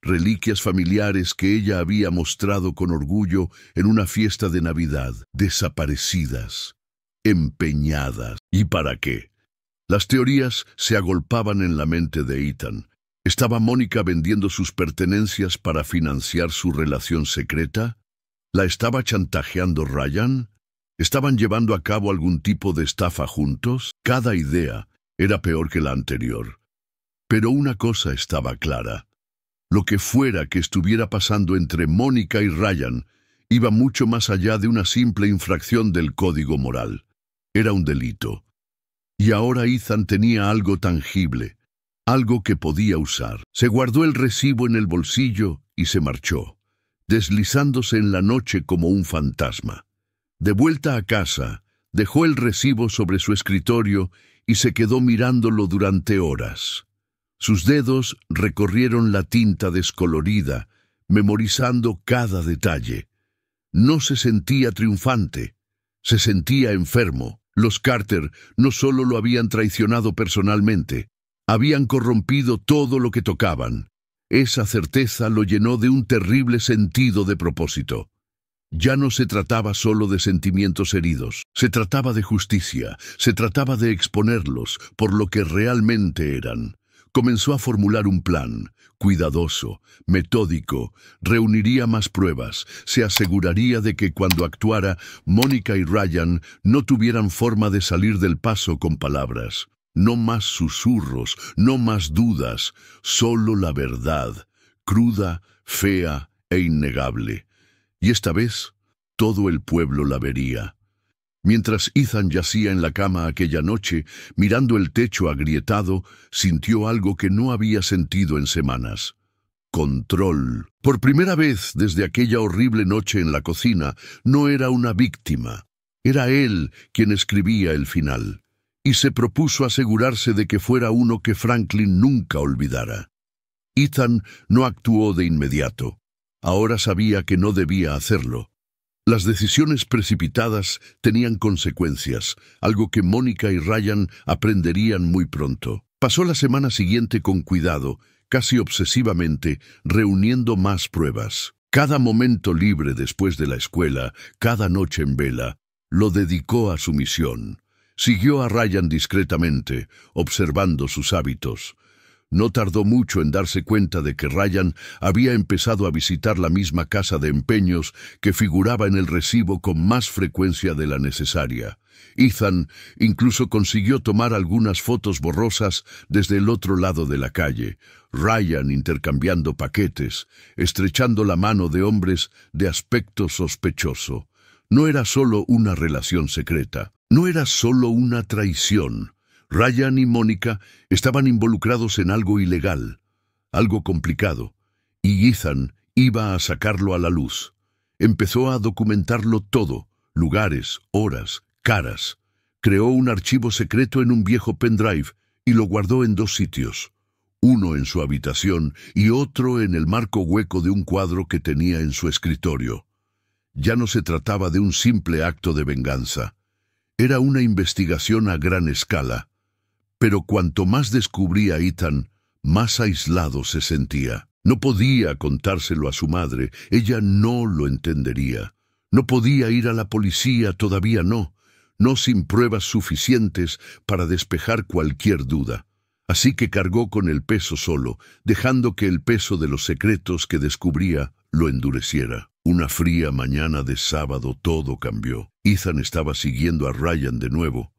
[SPEAKER 1] Reliquias familiares que ella había mostrado con orgullo en una fiesta de Navidad, desaparecidas, empeñadas. ¿Y para qué? Las teorías se agolpaban en la mente de Ethan. ¿Estaba Mónica vendiendo sus pertenencias para financiar su relación secreta? ¿La estaba chantajeando Ryan? ¿Estaban llevando a cabo algún tipo de estafa juntos? Cada idea era peor que la anterior. Pero una cosa estaba clara. Lo que fuera que estuviera pasando entre Mónica y Ryan iba mucho más allá de una simple infracción del código moral. Era un delito. Y ahora Ethan tenía algo tangible, algo que podía usar. Se guardó el recibo en el bolsillo y se marchó, deslizándose en la noche como un fantasma. De vuelta a casa, dejó el recibo sobre su escritorio y se quedó mirándolo durante horas. Sus dedos recorrieron la tinta descolorida, memorizando cada detalle. No se sentía triunfante, se sentía enfermo. Los Carter no solo lo habían traicionado personalmente, habían corrompido todo lo que tocaban. Esa certeza lo llenó de un terrible sentido de propósito. Ya no se trataba solo de sentimientos heridos, se trataba de justicia, se trataba de exponerlos por lo que realmente eran. Comenzó a formular un plan, cuidadoso, metódico, reuniría más pruebas, se aseguraría de que cuando actuara, Mónica y Ryan no tuvieran forma de salir del paso con palabras. No más susurros, no más dudas, solo la verdad, cruda, fea e innegable. Y esta vez, todo el pueblo la vería. Mientras Ethan yacía en la cama aquella noche, mirando el techo agrietado, sintió algo que no había sentido en semanas. Control. Por primera vez desde aquella horrible noche en la cocina, no era una víctima. Era él quien escribía el final. Y se propuso asegurarse de que fuera uno que Franklin nunca olvidara. Ethan no actuó de inmediato. Ahora sabía que no debía hacerlo. Las decisiones precipitadas tenían consecuencias, algo que Mónica y Ryan aprenderían muy pronto. Pasó la semana siguiente con cuidado, casi obsesivamente, reuniendo más pruebas. Cada momento libre después de la escuela, cada noche en vela, lo dedicó a su misión. Siguió a Ryan discretamente, observando sus hábitos. No tardó mucho en darse cuenta de que Ryan había empezado a visitar la misma casa de empeños que figuraba en el recibo con más frecuencia de la necesaria. Ethan incluso consiguió tomar algunas fotos borrosas desde el otro lado de la calle. Ryan intercambiando paquetes, estrechando la mano de hombres de aspecto sospechoso. No era solo una relación secreta, no era solo una traición. Ryan y Mónica estaban involucrados en algo ilegal, algo complicado, y Ethan iba a sacarlo a la luz. Empezó a documentarlo todo, lugares, horas, caras. Creó un archivo secreto en un viejo pendrive y lo guardó en 2 sitios, uno en su habitación y otro en el marco hueco de un cuadro que tenía en su escritorio. Ya no se trataba de un simple acto de venganza. Era una investigación a gran escala. Pero cuanto más descubría Ethan, más aislado se sentía. No podía contárselo a su madre, ella no lo entendería. No podía ir a la policía, todavía no. no sin pruebas suficientes para despejar cualquier duda. Así que cargó con el peso solo, dejando que el peso de los secretos que descubría lo endureciera. Una fría mañana de sábado todo cambió. Ethan estaba siguiendo a Ryan de nuevo,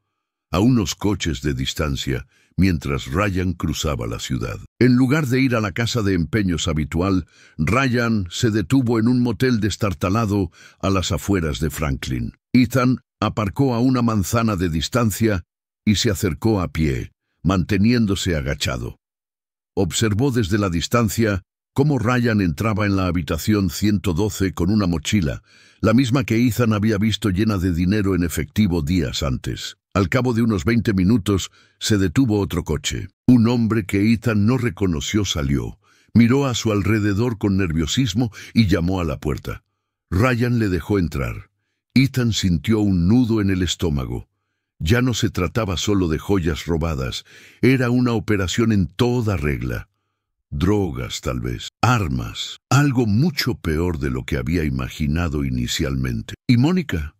[SPEAKER 1] a unos coches de distancia, mientras Ryan cruzaba la ciudad. En lugar de ir a la casa de empeños habitual, Ryan se detuvo en un motel destartalado a las afueras de Franklin. Ethan aparcó a una manzana de distancia y se acercó a pie, manteniéndose agachado. Observó desde la distancia cómo Ryan entraba en la habitación 112 con una mochila, la misma que Ethan había visto llena de dinero en efectivo días antes. Al cabo de unos 20 minutos, se detuvo otro coche. Un hombre que Ethan no reconoció salió, miró a su alrededor con nerviosismo y llamó a la puerta. Ryan le dejó entrar. Ethan sintió un nudo en el estómago. Ya no se trataba solo de joyas robadas, era una operación en toda regla. Drogas, tal vez, armas, algo mucho peor de lo que había imaginado inicialmente. ¿Y Mónica?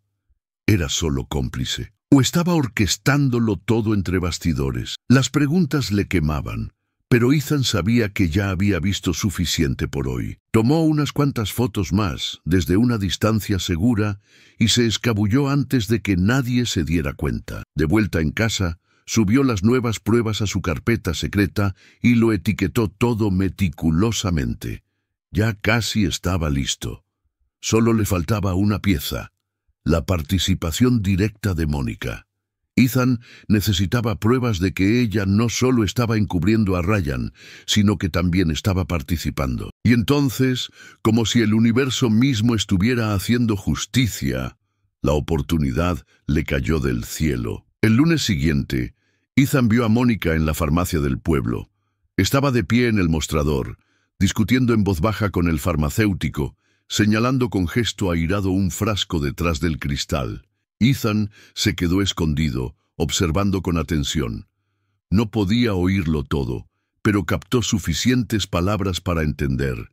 [SPEAKER 1] Era solo cómplice. ¿O estaba orquestándolo todo entre bastidores? Las preguntas le quemaban, pero Ethan sabía que ya había visto suficiente por hoy. Tomó unas cuantas fotos más, desde una distancia segura, y se escabulló antes de que nadie se diera cuenta. De vuelta en casa, subió las nuevas pruebas a su carpeta secreta y lo etiquetó todo meticulosamente. Ya casi estaba listo. Solo le faltaba una pieza: la participación directa de Mónica. Ethan necesitaba pruebas de que ella no solo estaba encubriendo a Ryan, sino que también estaba participando. Y entonces, como si el universo mismo estuviera haciendo justicia, la oportunidad le cayó del cielo. El lunes siguiente, Ethan vio a Mónica en la farmacia del pueblo. Estaba de pie en el mostrador, discutiendo en voz baja con el farmacéutico, señalando con gesto airado un frasco detrás del cristal. Ethan se quedó escondido, observando con atención. No podía oírlo todo, pero captó suficientes palabras para entender.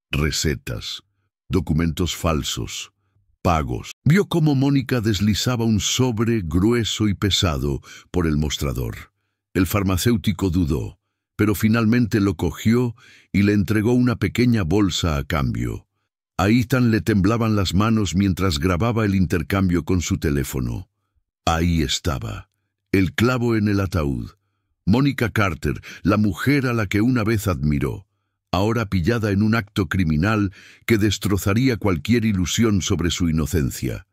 [SPEAKER 1] Recetas, documentos falsos, pagos. Vio cómo Mónica deslizaba un sobre grueso y pesado por el mostrador. El farmacéutico dudó, pero finalmente lo cogió y le entregó una pequeña bolsa a cambio. A Ethan le temblaban las manos mientras grababa el intercambio con su teléfono. Ahí estaba, el clavo en el ataúd. Mónica Carter, la mujer a la que una vez admiró, ahora pillada en un acto criminal que destrozaría cualquier ilusión sobre su inocencia.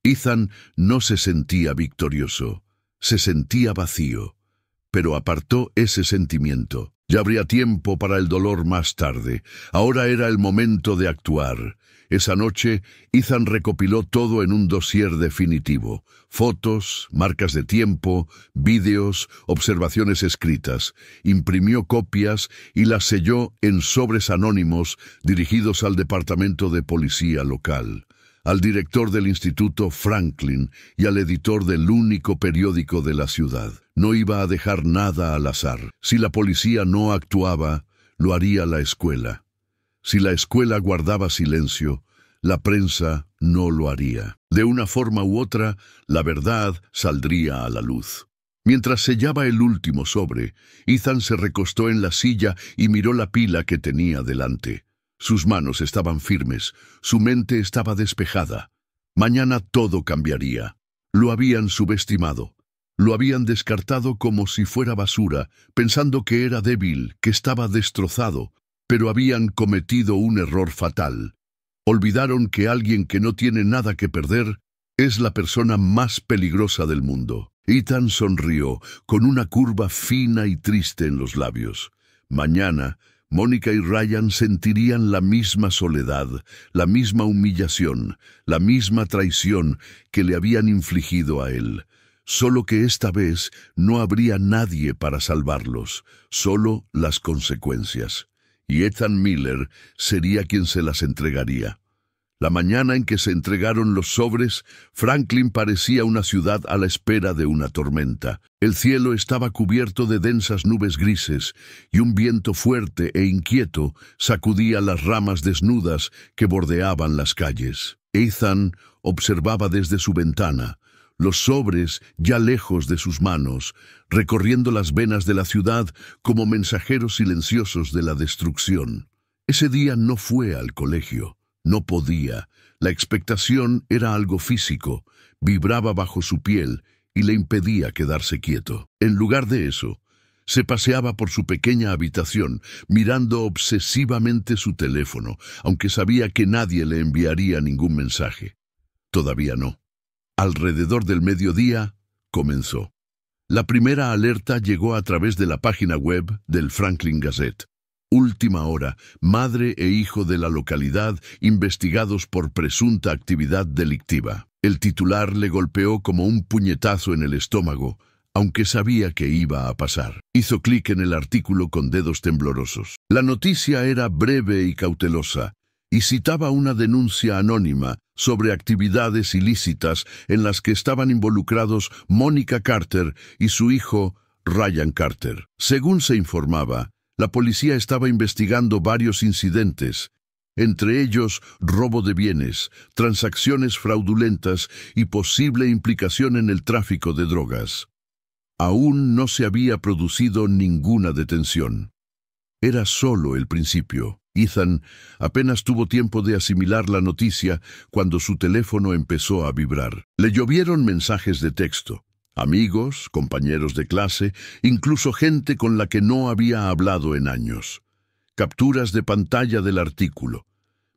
[SPEAKER 1] Ethan no se sentía victorioso, se sentía vacío, pero apartó ese sentimiento. Ya habría tiempo para el dolor más tarde. Ahora era el momento de actuar. Esa noche, Ethan recopiló todo en un dossier definitivo. Fotos, marcas de tiempo, vídeos, observaciones escritas. Imprimió copias y las selló en sobres anónimos dirigidos al departamento de policía local, al director del Instituto Franklin y al editor del único periódico de la ciudad. No iba a dejar nada al azar. Si la policía no actuaba, lo haría la escuela. Si la escuela guardaba silencio, la prensa no lo haría. De una forma u otra, la verdad saldría a la luz. Mientras sellaba el último sobre, Ethan se recostó en la silla y miró la pila que tenía delante. Sus manos estaban firmes, su mente estaba despejada. Mañana todo cambiaría. Lo habían subestimado. Lo habían descartado como si fuera basura, pensando que era débil, que estaba destrozado, pero habían cometido un error fatal. Olvidaron que alguien que no tiene nada que perder es la persona más peligrosa del mundo. Ethan sonrió, con una curva fina y triste en los labios. Mañana, Mónica y Ryan sentirían la misma soledad, la misma humillación, la misma traición que le habían infligido a él. Solo que esta vez no habría nadie para salvarlos, solo las consecuencias. Y Ethan Miller sería quien se las entregaría. La mañana en que se entregaron los sobres, Franklin parecía una ciudad a la espera de una tormenta. El cielo estaba cubierto de densas nubes grises, y un viento fuerte e inquieto sacudía las ramas desnudas que bordeaban las calles. Ethan observaba desde su ventana. los sobres ya lejos de sus manos, recorriendo las venas de la ciudad como mensajeros silenciosos de la destrucción. Ese día no fue al colegio, no podía. La expectación era algo físico, vibraba bajo su piel y le impedía quedarse quieto. En lugar de eso, se paseaba por su pequeña habitación, mirando obsesivamente su teléfono, aunque sabía que nadie le enviaría ningún mensaje. Todavía no. Alrededor del mediodía, comenzó. La primera alerta llegó a través de la página web del Franklin Gazette. Última hora, madre e hijo de la localidad investigados por presunta actividad delictiva. El titular le golpeó como un puñetazo en el estómago, aunque sabía que iba a pasar. Hizo clic en el artículo con dedos temblorosos. La noticia era breve y cautelosa, y citaba una denuncia anónima sobre actividades ilícitas en las que estaban involucrados Monica Carter y su hijo Ryan Carter. Según se informaba, la policía estaba investigando varios incidentes, entre ellos robo de bienes, transacciones fraudulentas y posible implicación en el tráfico de drogas. Aún no se había producido ninguna detención. Era solo el principio. Ethan apenas tuvo tiempo de asimilar la noticia cuando su teléfono empezó a vibrar. Le llovieron mensajes de texto. Amigos, compañeros de clase, incluso gente con la que no había hablado en años. Capturas de pantalla del artículo.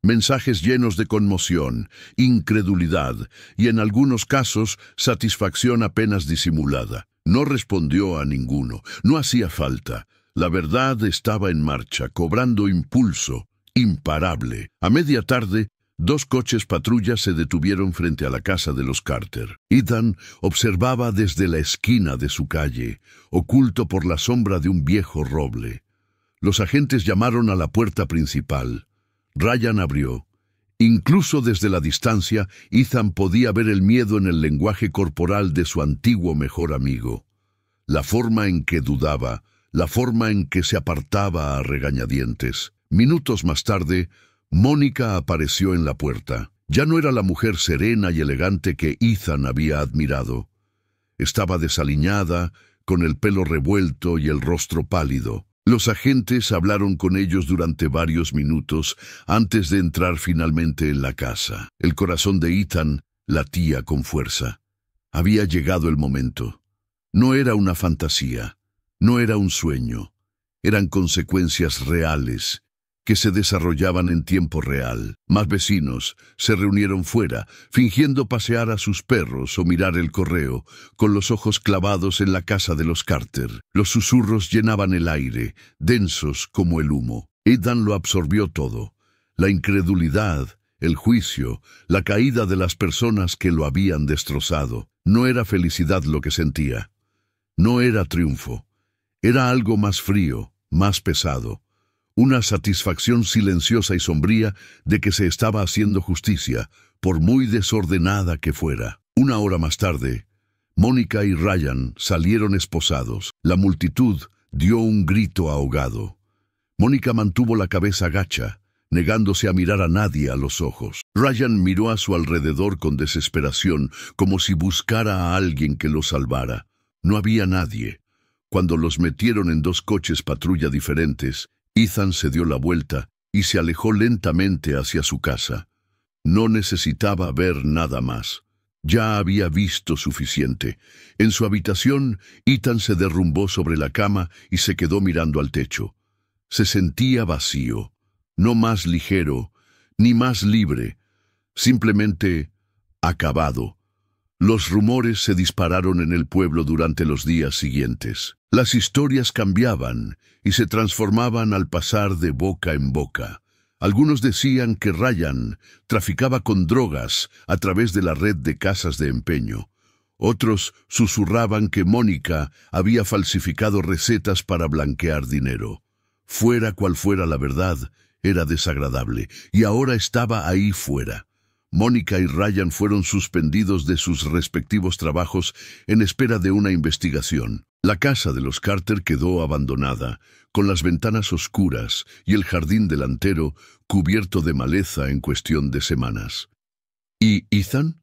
[SPEAKER 1] Mensajes llenos de conmoción, incredulidad y en algunos casos satisfacción apenas disimulada. No respondió a ninguno, no hacía falta. La verdad estaba en marcha, cobrando impulso, imparable. A media tarde, 2 coches patrulla se detuvieron frente a la casa de los Carter. Ethan observaba desde la esquina de su calle, oculto por la sombra de un viejo roble. Los agentes llamaron a la puerta principal. Ryan abrió. Incluso desde la distancia, Ethan podía ver el miedo en el lenguaje corporal de su antiguo mejor amigo. La forma en que dudaba, la forma en que se apartaba a regañadientes. Minutos más tarde, Mónica apareció en la puerta. Ya no era la mujer serena y elegante que Ethan había admirado. Estaba desaliñada, con el pelo revuelto y el rostro pálido. Los agentes hablaron con ellos durante varios minutos antes de entrar finalmente en la casa. El corazón de Ethan latía con fuerza. Había llegado el momento. No era una fantasía, no era un sueño. Eran consecuencias reales que se desarrollaban en tiempo real. Más vecinos se reunieron fuera, fingiendo pasear a sus perros o mirar el correo, con los ojos clavados en la casa de los Carter. Los susurros llenaban el aire, densos como el humo. Ethan lo absorbió todo. La incredulidad, el juicio, la caída de las personas que lo habían destrozado. No era felicidad lo que sentía. No era triunfo. Era algo más frío, más pesado. Una satisfacción silenciosa y sombría de que se estaba haciendo justicia, por muy desordenada que fuera. 1 hora más tarde, Mónica y Ryan salieron esposados. La multitud dio un grito ahogado. Mónica mantuvo la cabeza gacha, negándose a mirar a nadie a los ojos. Ryan miró a su alrededor con desesperación, como si buscara a alguien que lo salvara. No había nadie. Cuando los metieron en 2 coches patrulla diferentes, Ethan se dio la vuelta y se alejó lentamente hacia su casa. No necesitaba ver nada más. Ya había visto suficiente. En su habitación, Ethan se derrumbó sobre la cama y se quedó mirando al techo. Se sentía vacío, no más ligero, ni más libre, simplemente acabado. Los rumores se dispararon en el pueblo durante los días siguientes. Las historias cambiaban y se transformaban al pasar de boca en boca. Algunos decían que Ryan traficaba con drogas a través de la red de casas de empeño. Otros susurraban que Mónica había falsificado recetas para blanquear dinero. Fuera cual fuera la verdad, era desagradable, y ahora estaba ahí fuera. Mónica y Ryan fueron suspendidos de sus respectivos trabajos en espera de una investigación. La casa de los Carter quedó abandonada, con las ventanas oscuras y el jardín delantero cubierto de maleza en cuestión de semanas. ¿Y Ethan?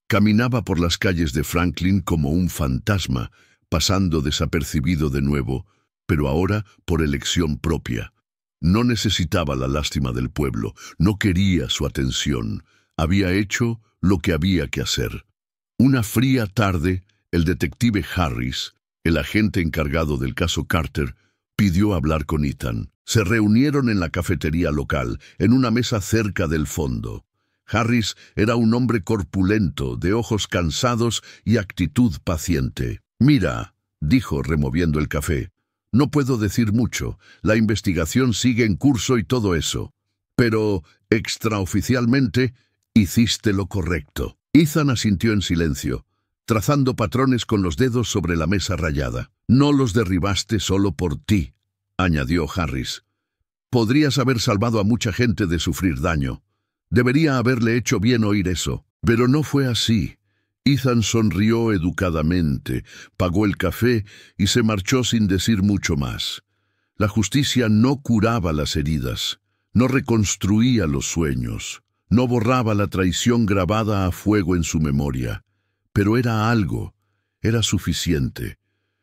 [SPEAKER 1] Caminaba por las calles de Franklin como un fantasma, pasando desapercibido de nuevo, pero ahora por elección propia. No necesitaba la lástima del pueblo, no quería su atención. Había hecho lo que había que hacer. Una fría tarde, el detective Harris, el agente encargado del caso Carter, pidió hablar con Ethan. Se reunieron en la cafetería local, en una mesa cerca del fondo. Harris era un hombre corpulento, de ojos cansados y actitud paciente. «Mira», dijo removiendo el café, «no puedo decir mucho. La investigación sigue en curso y todo eso. Pero, extraoficialmente, hiciste lo correcto». Ethan asintió en silencio, trazando patrones con los dedos sobre la mesa rayada. «No los derribaste solo por ti», añadió Harris. «Podrías haber salvado a mucha gente de sufrir daño. Debería haberle hecho bien oír eso. Pero no fue así». Ethan sonrió educadamente, pagó el café y se marchó sin decir mucho más. La justicia no curaba las heridas, no reconstruía los sueños, no borraba la traición grabada a fuego en su memoria. Pero era algo, era suficiente.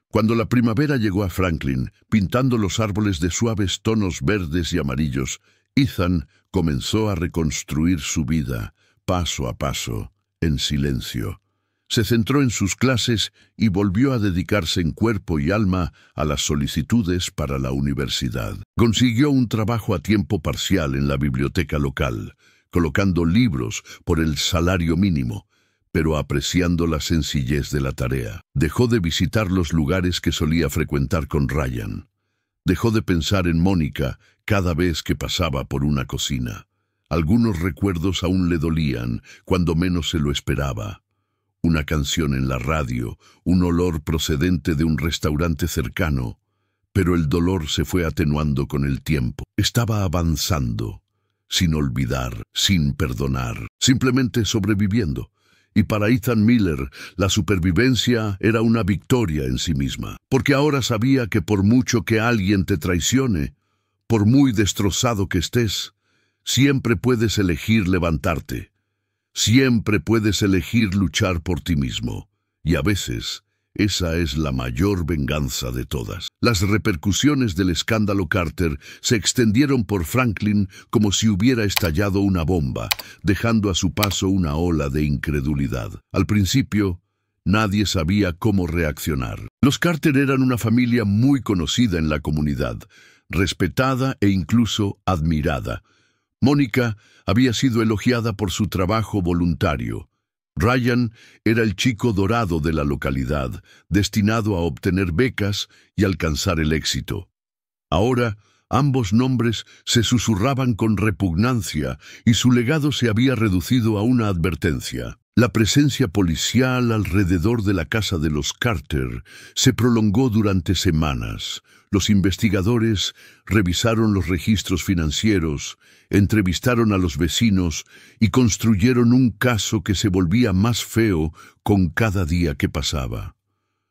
[SPEAKER 1] Cuando la primavera llegó a Franklin, pintando los árboles de suaves tonos verdes y amarillos, Ethan comenzó a reconstruir su vida, paso a paso, en silencio. Se centró en sus clases y volvió a dedicarse en cuerpo y alma a las solicitudes para la universidad. Consiguió un trabajo a tiempo parcial en la biblioteca local, colocando libros por el salario mínimo, pero apreciando la sencillez de la tarea. Dejó de visitar los lugares que solía frecuentar con Ryan. Dejó de pensar en Mónica cada vez que pasaba por una cocina. Algunos recuerdos aún le dolían cuando menos se lo esperaba. Una canción en la radio, un olor procedente de un restaurante cercano, pero el dolor se fue atenuando con el tiempo. Estaba avanzando, sin olvidar, sin perdonar, simplemente sobreviviendo. Y para Ethan Miller, la supervivencia era una victoria en sí misma, porque ahora sabía que por mucho que alguien te traicione, por muy destrozado que estés, siempre puedes elegir levantarte. Siempre puedes elegir luchar por ti mismo, y a veces esa es la mayor venganza de todas. Las repercusiones del escándalo Carter se extendieron por Franklin como si hubiera estallado una bomba, dejando a su paso una ola de incredulidad. Al principio, nadie sabía cómo reaccionar. Los Carter eran una familia muy conocida en la comunidad, respetada e incluso admirada. Mónica había sido elogiada por su trabajo voluntario. Ryan era el chico dorado de la localidad, destinado a obtener becas y alcanzar el éxito. Ahora, ambos nombres se susurraban con repugnancia y su legado se había reducido a una advertencia. La presencia policial alrededor de la casa de los Carter se prolongó durante semanas. Los investigadores revisaron los registros financieros, entrevistaron a los vecinos y construyeron un caso que se volvía más feo con cada día que pasaba.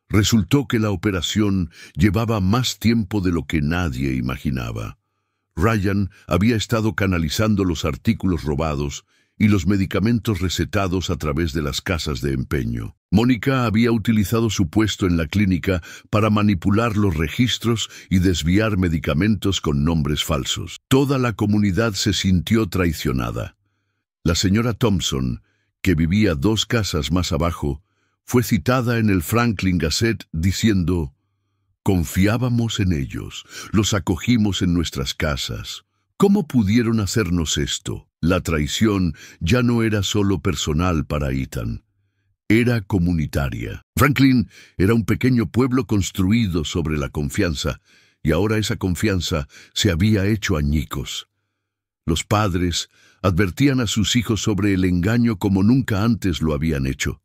[SPEAKER 1] Resultó que la operación llevaba más tiempo de lo que nadie imaginaba. Ryan había estado canalizando los artículos robados y los medicamentos recetados a través de las casas de empeño. Mónica había utilizado su puesto en la clínica para manipular los registros y desviar medicamentos con nombres falsos. Toda la comunidad se sintió traicionada. La señora Thompson, que vivía 2 casas más abajo, fue citada en el Franklin Gazette diciendo: «Confiábamos en ellos, los acogimos en nuestras casas. ¿Cómo pudieron hacernos esto?». La traición ya no era solo personal para Ethan, era comunitaria. Franklin era un pequeño pueblo construido sobre la confianza, y ahora esa confianza se había hecho añicos. Los padres advertían a sus hijos sobre el engaño como nunca antes lo habían hecho.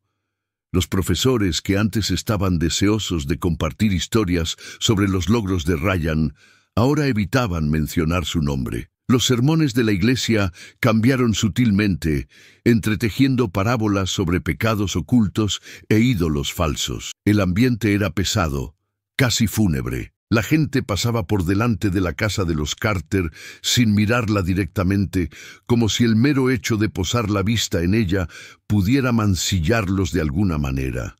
[SPEAKER 1] Los profesores, que antes estaban deseosos de compartir historias sobre los logros de Ryan, ahora evitaban mencionar su nombre. Los sermones de la iglesia cambiaron sutilmente, entretejiendo parábolas sobre pecados ocultos e ídolos falsos. El ambiente era pesado, casi fúnebre. La gente pasaba por delante de la casa de los Carter sin mirarla directamente, como si el mero hecho de posar la vista en ella pudiera mancillarlos de alguna manera.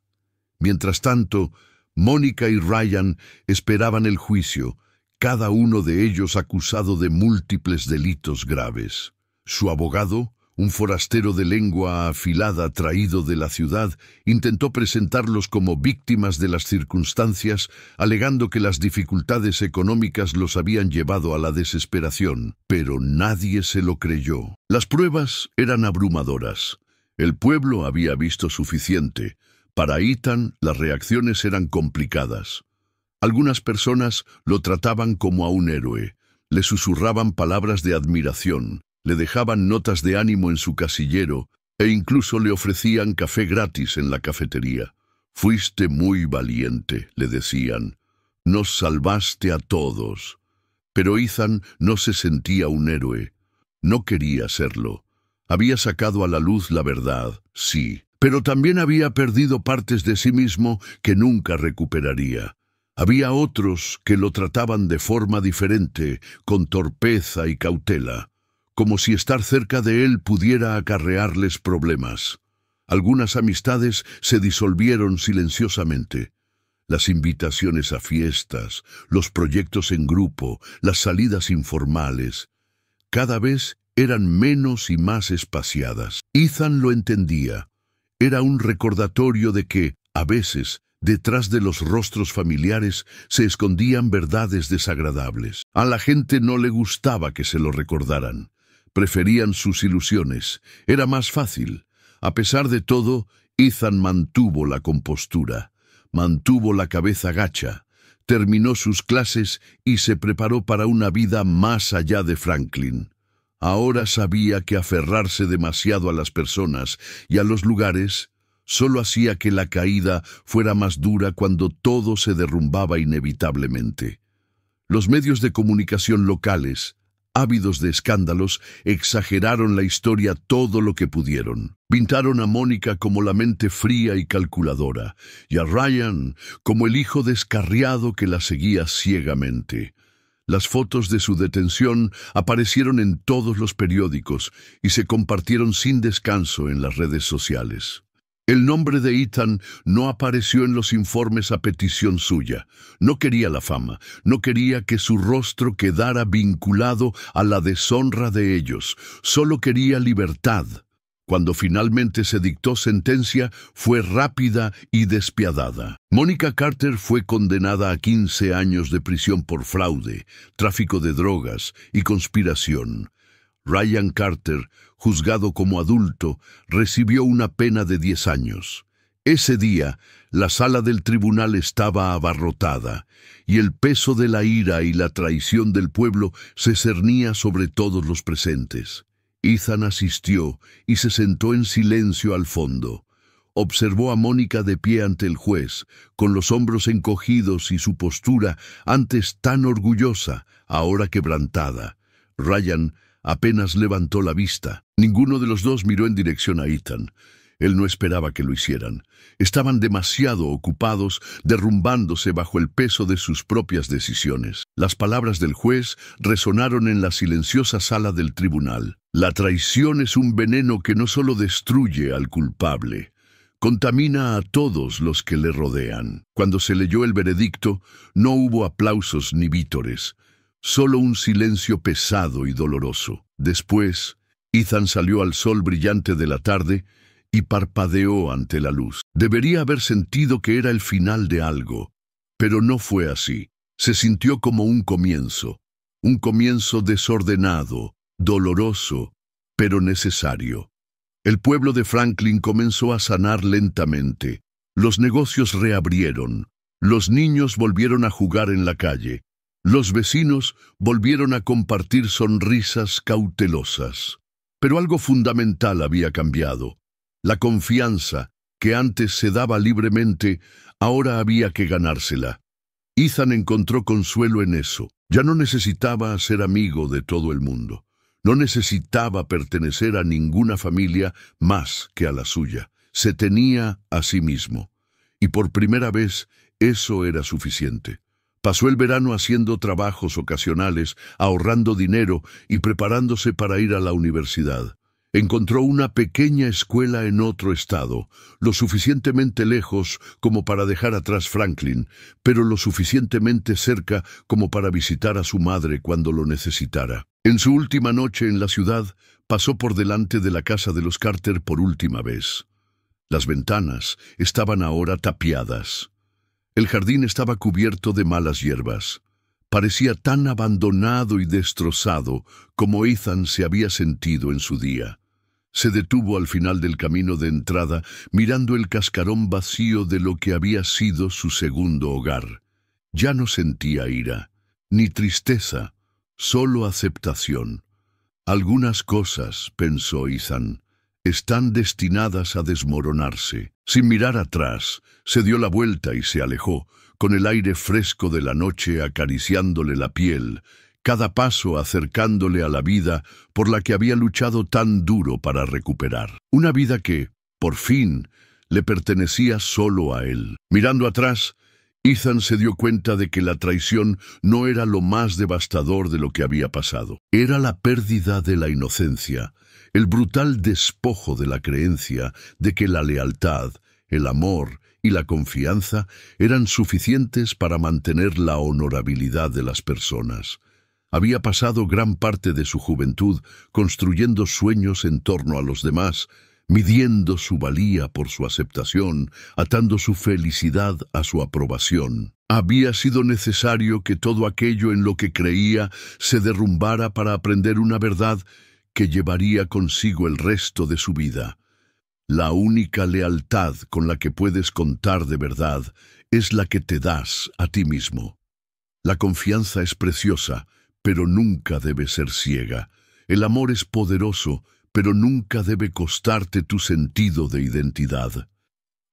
[SPEAKER 1] Mientras tanto, Mónica y Ryan esperaban el juicio, cada uno de ellos acusado de múltiples delitos graves. Su abogado, un forastero de lengua afilada traído de la ciudad, intentó presentarlos como víctimas de las circunstancias, alegando que las dificultades económicas los habían llevado a la desesperación, pero nadie se lo creyó. Las pruebas eran abrumadoras. El pueblo había visto suficiente. Para Ethan, las reacciones eran complicadas. Algunas personas lo trataban como a un héroe, le susurraban palabras de admiración, le dejaban notas de ánimo en su casillero e incluso le ofrecían café gratis en la cafetería. «Fuiste muy valiente», le decían. «Nos salvaste a todos». Pero Ethan no se sentía un héroe. No quería serlo. Había sacado a la luz la verdad, sí, pero también había perdido partes de sí mismo que nunca recuperaría. Había otros que lo trataban de forma diferente, con torpeza y cautela, como si estar cerca de él pudiera acarrearles problemas. Algunas amistades se disolvieron silenciosamente. Las invitaciones a fiestas, los proyectos en grupo, las salidas informales, cada vez eran menos y más espaciadas. Ethan lo entendía. Era un recordatorio de que, a veces, detrás de los rostros familiares se escondían verdades desagradables. A la gente no le gustaba que se lo recordaran. Preferían sus ilusiones. Era más fácil. A pesar de todo, Ethan mantuvo la compostura, mantuvo la cabeza gacha, terminó sus clases y se preparó para una vida más allá de Franklin. Ahora sabía que aferrarse demasiado a las personas y a los lugares solo hacía que la caída fuera más dura cuando todo se derrumbaba inevitablemente. Los medios de comunicación locales, ávidos de escándalos, exageraron la historia todo lo que pudieron. Pintaron a Mónica como la mente fría y calculadora, y a Ryan como el hijo descarriado que la seguía ciegamente. Las fotos de su detención aparecieron en todos los periódicos y se compartieron sin descanso en las redes sociales. El nombre de Ethan no apareció en los informes a petición suya. No quería la fama, no quería que su rostro quedara vinculado a la deshonra de ellos, solo quería libertad. Cuando finalmente se dictó sentencia, fue rápida y despiadada. Mónica Carter fue condenada a 15 años de prisión por fraude, tráfico de drogas y conspiración. Ryan Carter, juzgado como adulto, recibió una pena de 10 años. Ese día, la sala del tribunal estaba abarrotada, y el peso de la ira y la traición del pueblo se cernía sobre todos los presentes. Ethan asistió y se sentó en silencio al fondo. Observó a Mónica de pie ante el juez, con los hombros encogidos y su postura, antes tan orgullosa, ahora quebrantada. Ryan apenas levantó la vista. Ninguno de los dos miró en dirección a Ethan. Él no esperaba que lo hicieran. Estaban demasiado ocupados, derrumbándose bajo el peso de sus propias decisiones. Las palabras del juez resonaron en la silenciosa sala del tribunal. La traición es un veneno que no solo destruye al culpable, contamina a todos los que le rodean. Cuando se leyó el veredicto, no hubo aplausos ni vítores, solo un silencio pesado y doloroso. Después, Ethan salió al sol brillante de la tarde y parpadeó ante la luz. Debería haber sentido que era el final de algo, pero no fue así. Se sintió como un comienzo desordenado, doloroso, pero necesario. El pueblo de Franklin comenzó a sanar lentamente. Los negocios reabrieron, los niños volvieron a jugar en la calle, los vecinos volvieron a compartir sonrisas cautelosas. Pero algo fundamental había cambiado. La confianza, que antes se daba libremente, ahora había que ganársela. Ethan encontró consuelo en eso. Ya no necesitaba ser amigo de todo el mundo. No necesitaba pertenecer a ninguna familia más que a la suya. Se tenía a sí mismo. Y por primera vez, eso era suficiente. Pasó el verano haciendo trabajos ocasionales, ahorrando dinero y preparándose para ir a la universidad. Encontró una pequeña escuela en otro estado, lo suficientemente lejos como para dejar atrás Franklin, pero lo suficientemente cerca como para visitar a su madre cuando lo necesitara. En su última noche en la ciudad, pasó por delante de la casa de los Carter por última vez. Las ventanas estaban ahora tapiadas. El jardín estaba cubierto de malas hierbas. Parecía tan abandonado y destrozado como Ethan se había sentido en su día. Se detuvo al final del camino de entrada, mirando el cascarón vacío de lo que había sido su segundo hogar. Ya no sentía ira, ni tristeza, solo aceptación. Algunas cosas, pensó Ethan, están destinadas a desmoronarse. Sin mirar atrás, se dio la vuelta y se alejó, con el aire fresco de la noche acariciándole la piel, cada paso acercándole a la vida por la que había luchado tan duro para recuperar. Una vida que, por fin, le pertenecía solo a él. Mirando atrás, Ethan se dio cuenta de que la traición no era lo más devastador de lo que había pasado. Era la pérdida de la inocencia, el brutal despojo de la creencia de que la lealtad, el amor y la confianza eran suficientes para mantener la honorabilidad de las personas. Había pasado gran parte de su juventud construyendo sueños en torno a los demás, midiendo su valía por su aceptación, atando su felicidad a su aprobación. Había sido necesario que todo aquello en lo que creía se derrumbara para aprender una verdad que llevaría consigo el resto de su vida. La única lealtad con la que puedes contar de verdad es la que te das a ti mismo. La confianza es preciosa, pero nunca debe ser ciega. El amor es poderoso, pero nunca debe costarte tu sentido de identidad.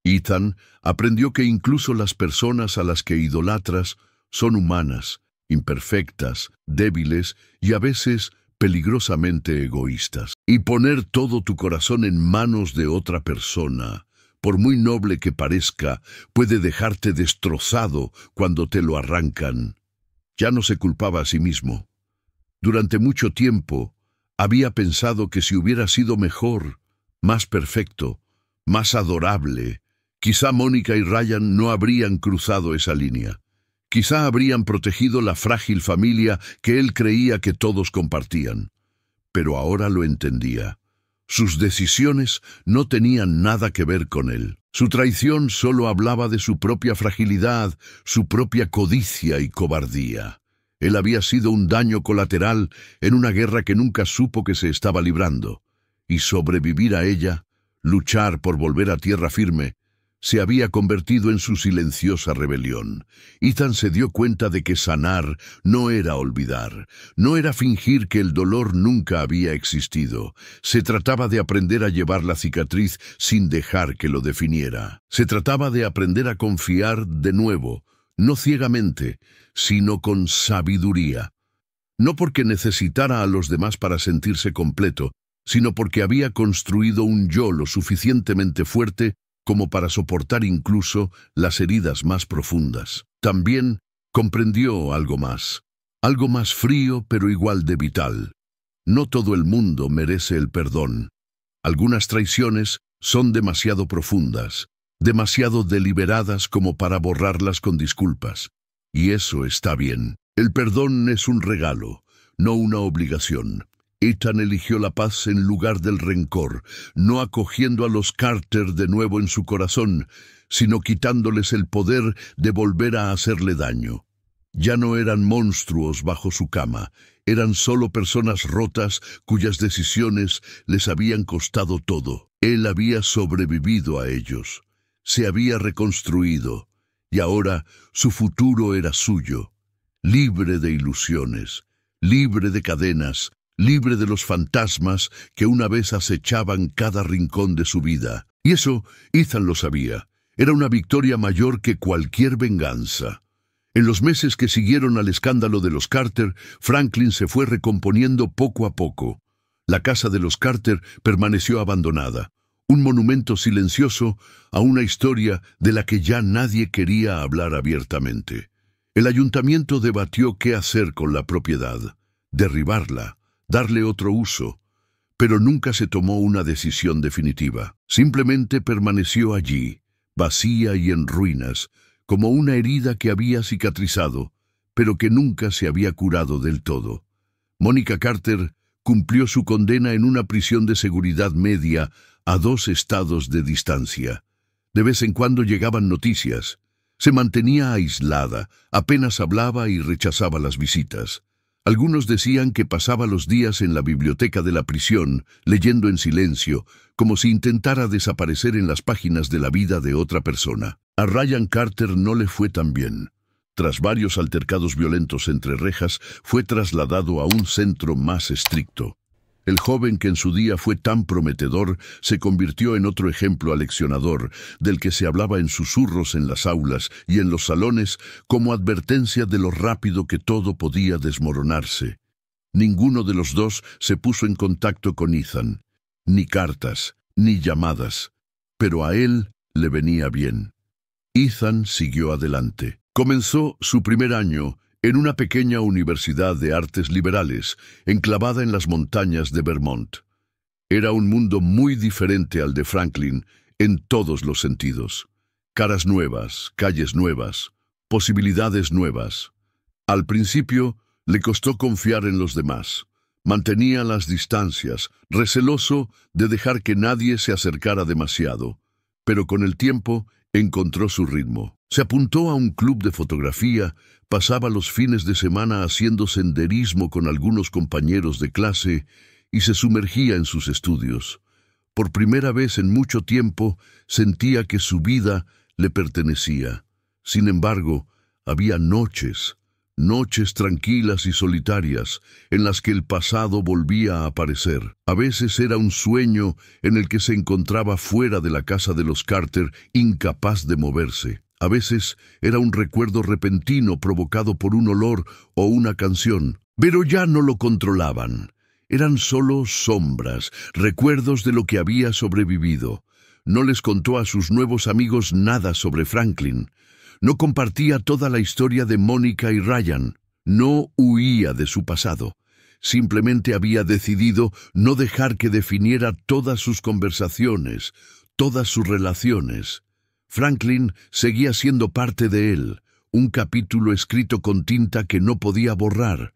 [SPEAKER 1] Ethan aprendió que incluso las personas a las que idolatras son humanas, imperfectas, débiles y a veces peligrosamente egoístas. Y poner todo tu corazón en manos de otra persona, por muy noble que parezca, puede dejarte destrozado cuando te lo arrancan. Ya no se culpaba a sí mismo. Durante mucho tiempo, había pensado que si hubiera sido mejor, más perfecto, más adorable, quizá Mónica y Ryan no habrían cruzado esa línea. Quizá habrían protegido la frágil familia que él creía que todos compartían. Pero ahora lo entendía. Sus decisiones no tenían nada que ver con él. Su traición solo hablaba de su propia fragilidad, su propia codicia y cobardía. Él había sido un daño colateral en una guerra que nunca supo que se estaba librando. Y sobrevivir a ella, luchar por volver a tierra firme, se había convertido en su silenciosa rebelión. Ethan se dio cuenta de que sanar no era olvidar, no era fingir que el dolor nunca había existido. Se trataba de aprender a llevar la cicatriz sin dejar que lo definiera. Se trataba de aprender a confiar de nuevo, no ciegamente, sino con sabiduría. No porque necesitara a los demás para sentirse completo, sino porque había construido un yo lo suficientemente fuerte como para soportar incluso las heridas más profundas. También comprendió algo más frío pero igual de vital. No todo el mundo merece el perdón. Algunas traiciones son demasiado profundas, demasiado deliberadas como para borrarlas con disculpas. Y eso está bien. El perdón es un regalo, no una obligación. Ethan eligió la paz en lugar del rencor, no acogiendo a los Carter de nuevo en su corazón, sino quitándoles el poder de volver a hacerle daño. Ya no eran monstruos bajo su cama, eran solo personas rotas cuyas decisiones les habían costado todo. Él había sobrevivido a ellos, se había reconstruido, y ahora su futuro era suyo, libre de ilusiones, libre de cadenas, libre de los fantasmas que una vez acechaban cada rincón de su vida. Y eso, Ethan lo sabía, era una victoria mayor que cualquier venganza. En los meses que siguieron al escándalo de los Carter, Franklin se fue recomponiendo poco a poco. La casa de los Carter permaneció abandonada, un monumento silencioso a una historia de la que ya nadie quería hablar abiertamente. El ayuntamiento debatió qué hacer con la propiedad, derribarla, darle otro uso, pero nunca se tomó una decisión definitiva. Simplemente permaneció allí, vacía y en ruinas, como una herida que había cicatrizado, pero que nunca se había curado del todo. Mónica Carter cumplió su condena en una prisión de seguridad media a 2 estados de distancia. De vez en cuando llegaban noticias. Se mantenía aislada, apenas hablaba y rechazaba las visitas. Algunos decían que pasaba los días en la biblioteca de la prisión, leyendo en silencio, como si intentara desaparecer en las páginas de la vida de otra persona. A Ryan Carter no le fue tan bien. Tras varios altercados violentos entre rejas, fue trasladado a un centro más estricto. El joven que en su día fue tan prometedor se convirtió en otro ejemplo aleccionador, del que se hablaba en susurros en las aulas y en los salones como advertencia de lo rápido que todo podía desmoronarse. Ninguno de los dos se puso en contacto con Ethan, ni cartas, ni llamadas, pero a él le venía bien. Ethan siguió adelante. Comenzó su primer año en una pequeña universidad de artes liberales, enclavada en las montañas de Vermont. Era un mundo muy diferente al de Franklin en todos los sentidos. Caras nuevas, calles nuevas, posibilidades nuevas. Al principio le costó confiar en los demás. Mantenía las distancias, receloso de dejar que nadie se acercara demasiado, pero con el tiempo encontró su ritmo. Se apuntó a un club de fotografía, pasaba los fines de semana haciendo senderismo con algunos compañeros de clase y se sumergía en sus estudios. Por primera vez en mucho tiempo sentía que su vida le pertenecía. Sin embargo, había noches tranquilas y solitarias, en las que el pasado volvía a aparecer. A veces era un sueño en el que se encontraba fuera de la casa de los Carter, incapaz de moverse. A veces era un recuerdo repentino provocado por un olor o una canción, pero ya no lo controlaban. Eran solo sombras, recuerdos de lo que había sobrevivido. No les contó a sus nuevos amigos nada sobre Franklin. No compartía toda la historia de Mónica y Ryan. No huía de su pasado. Simplemente había decidido no dejar que definiera todas sus conversaciones, todas sus relaciones. Franklin seguía siendo parte de él, un capítulo escrito con tinta que no podía borrar,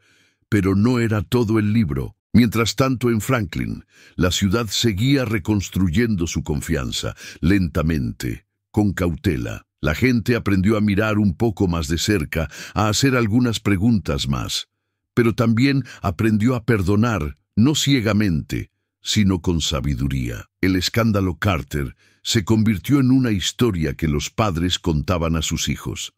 [SPEAKER 1] pero no era todo el libro. Mientras tanto, en Franklin, la ciudad seguía reconstruyendo su confianza, lentamente, con cautela. La gente aprendió a mirar un poco más de cerca, a hacer algunas preguntas más, pero también aprendió a perdonar, no ciegamente, sino con sabiduría. El escándalo Carter se convirtió en una historia que los padres contaban a sus hijos.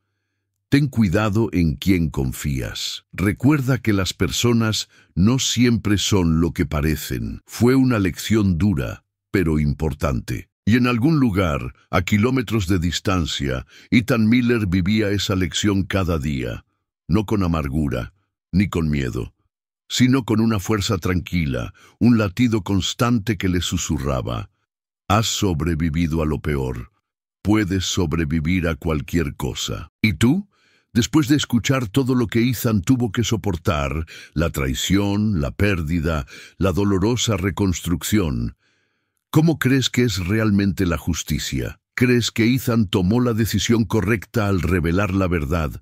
[SPEAKER 1] Ten cuidado en quién confías. Recuerda que las personas no siempre son lo que parecen. Fue una lección dura, pero importante. Y en algún lugar, a kilómetros de distancia, Ethan Miller vivía esa lección cada día, no con amargura, ni con miedo, sino con una fuerza tranquila, un latido constante que le susurraba: has sobrevivido a lo peor, puedes sobrevivir a cualquier cosa. ¿Y tú? Después de escuchar todo lo que Ethan tuvo que soportar, la traición, la pérdida, la dolorosa reconstrucción, ¿cómo crees que es realmente la justicia? ¿Crees que Ethan tomó la decisión correcta al revelar la verdad,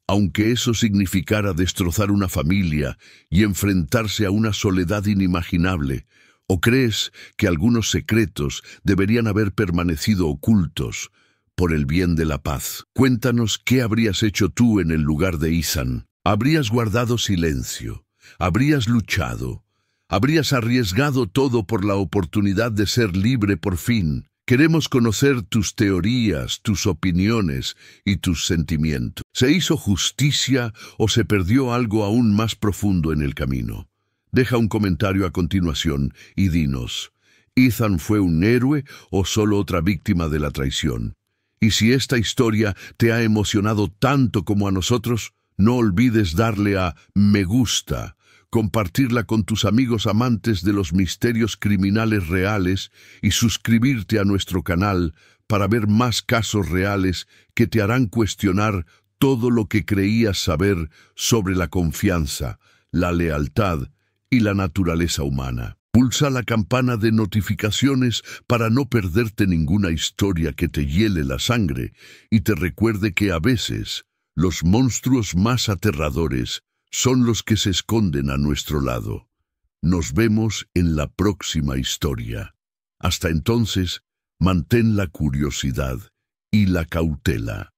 [SPEAKER 1] aunque eso significara destrozar una familia y enfrentarse a una soledad inimaginable? ¿O crees que algunos secretos deberían haber permanecido ocultos por el bien de la paz? Cuéntanos qué habrías hecho tú en el lugar de Ethan. ¿Habrías guardado silencio? ¿Habrías luchado? ¿Habrías arriesgado todo por la oportunidad de ser libre por fin? Queremos conocer tus teorías, tus opiniones y tus sentimientos. ¿Se hizo justicia o se perdió algo aún más profundo en el camino? Deja un comentario a continuación y dinos, ¿Ethan fue un héroe o solo otra víctima de la traición? Y si esta historia te ha emocionado tanto como a nosotros, no olvides darle a me gusta, compartirla con tus amigos amantes de los misterios criminales reales y suscribirte a nuestro canal para ver más casos reales que te harán cuestionar todo lo que creías saber sobre la confianza, la lealtad y la naturaleza humana. Pulsa la campana de notificaciones para no perderte ninguna historia que te hiele la sangre y te recuerde que a veces los monstruos más aterradores son los que se esconden a nuestro lado. Nos vemos en la próxima historia. Hasta entonces, mantén la curiosidad y la cautela.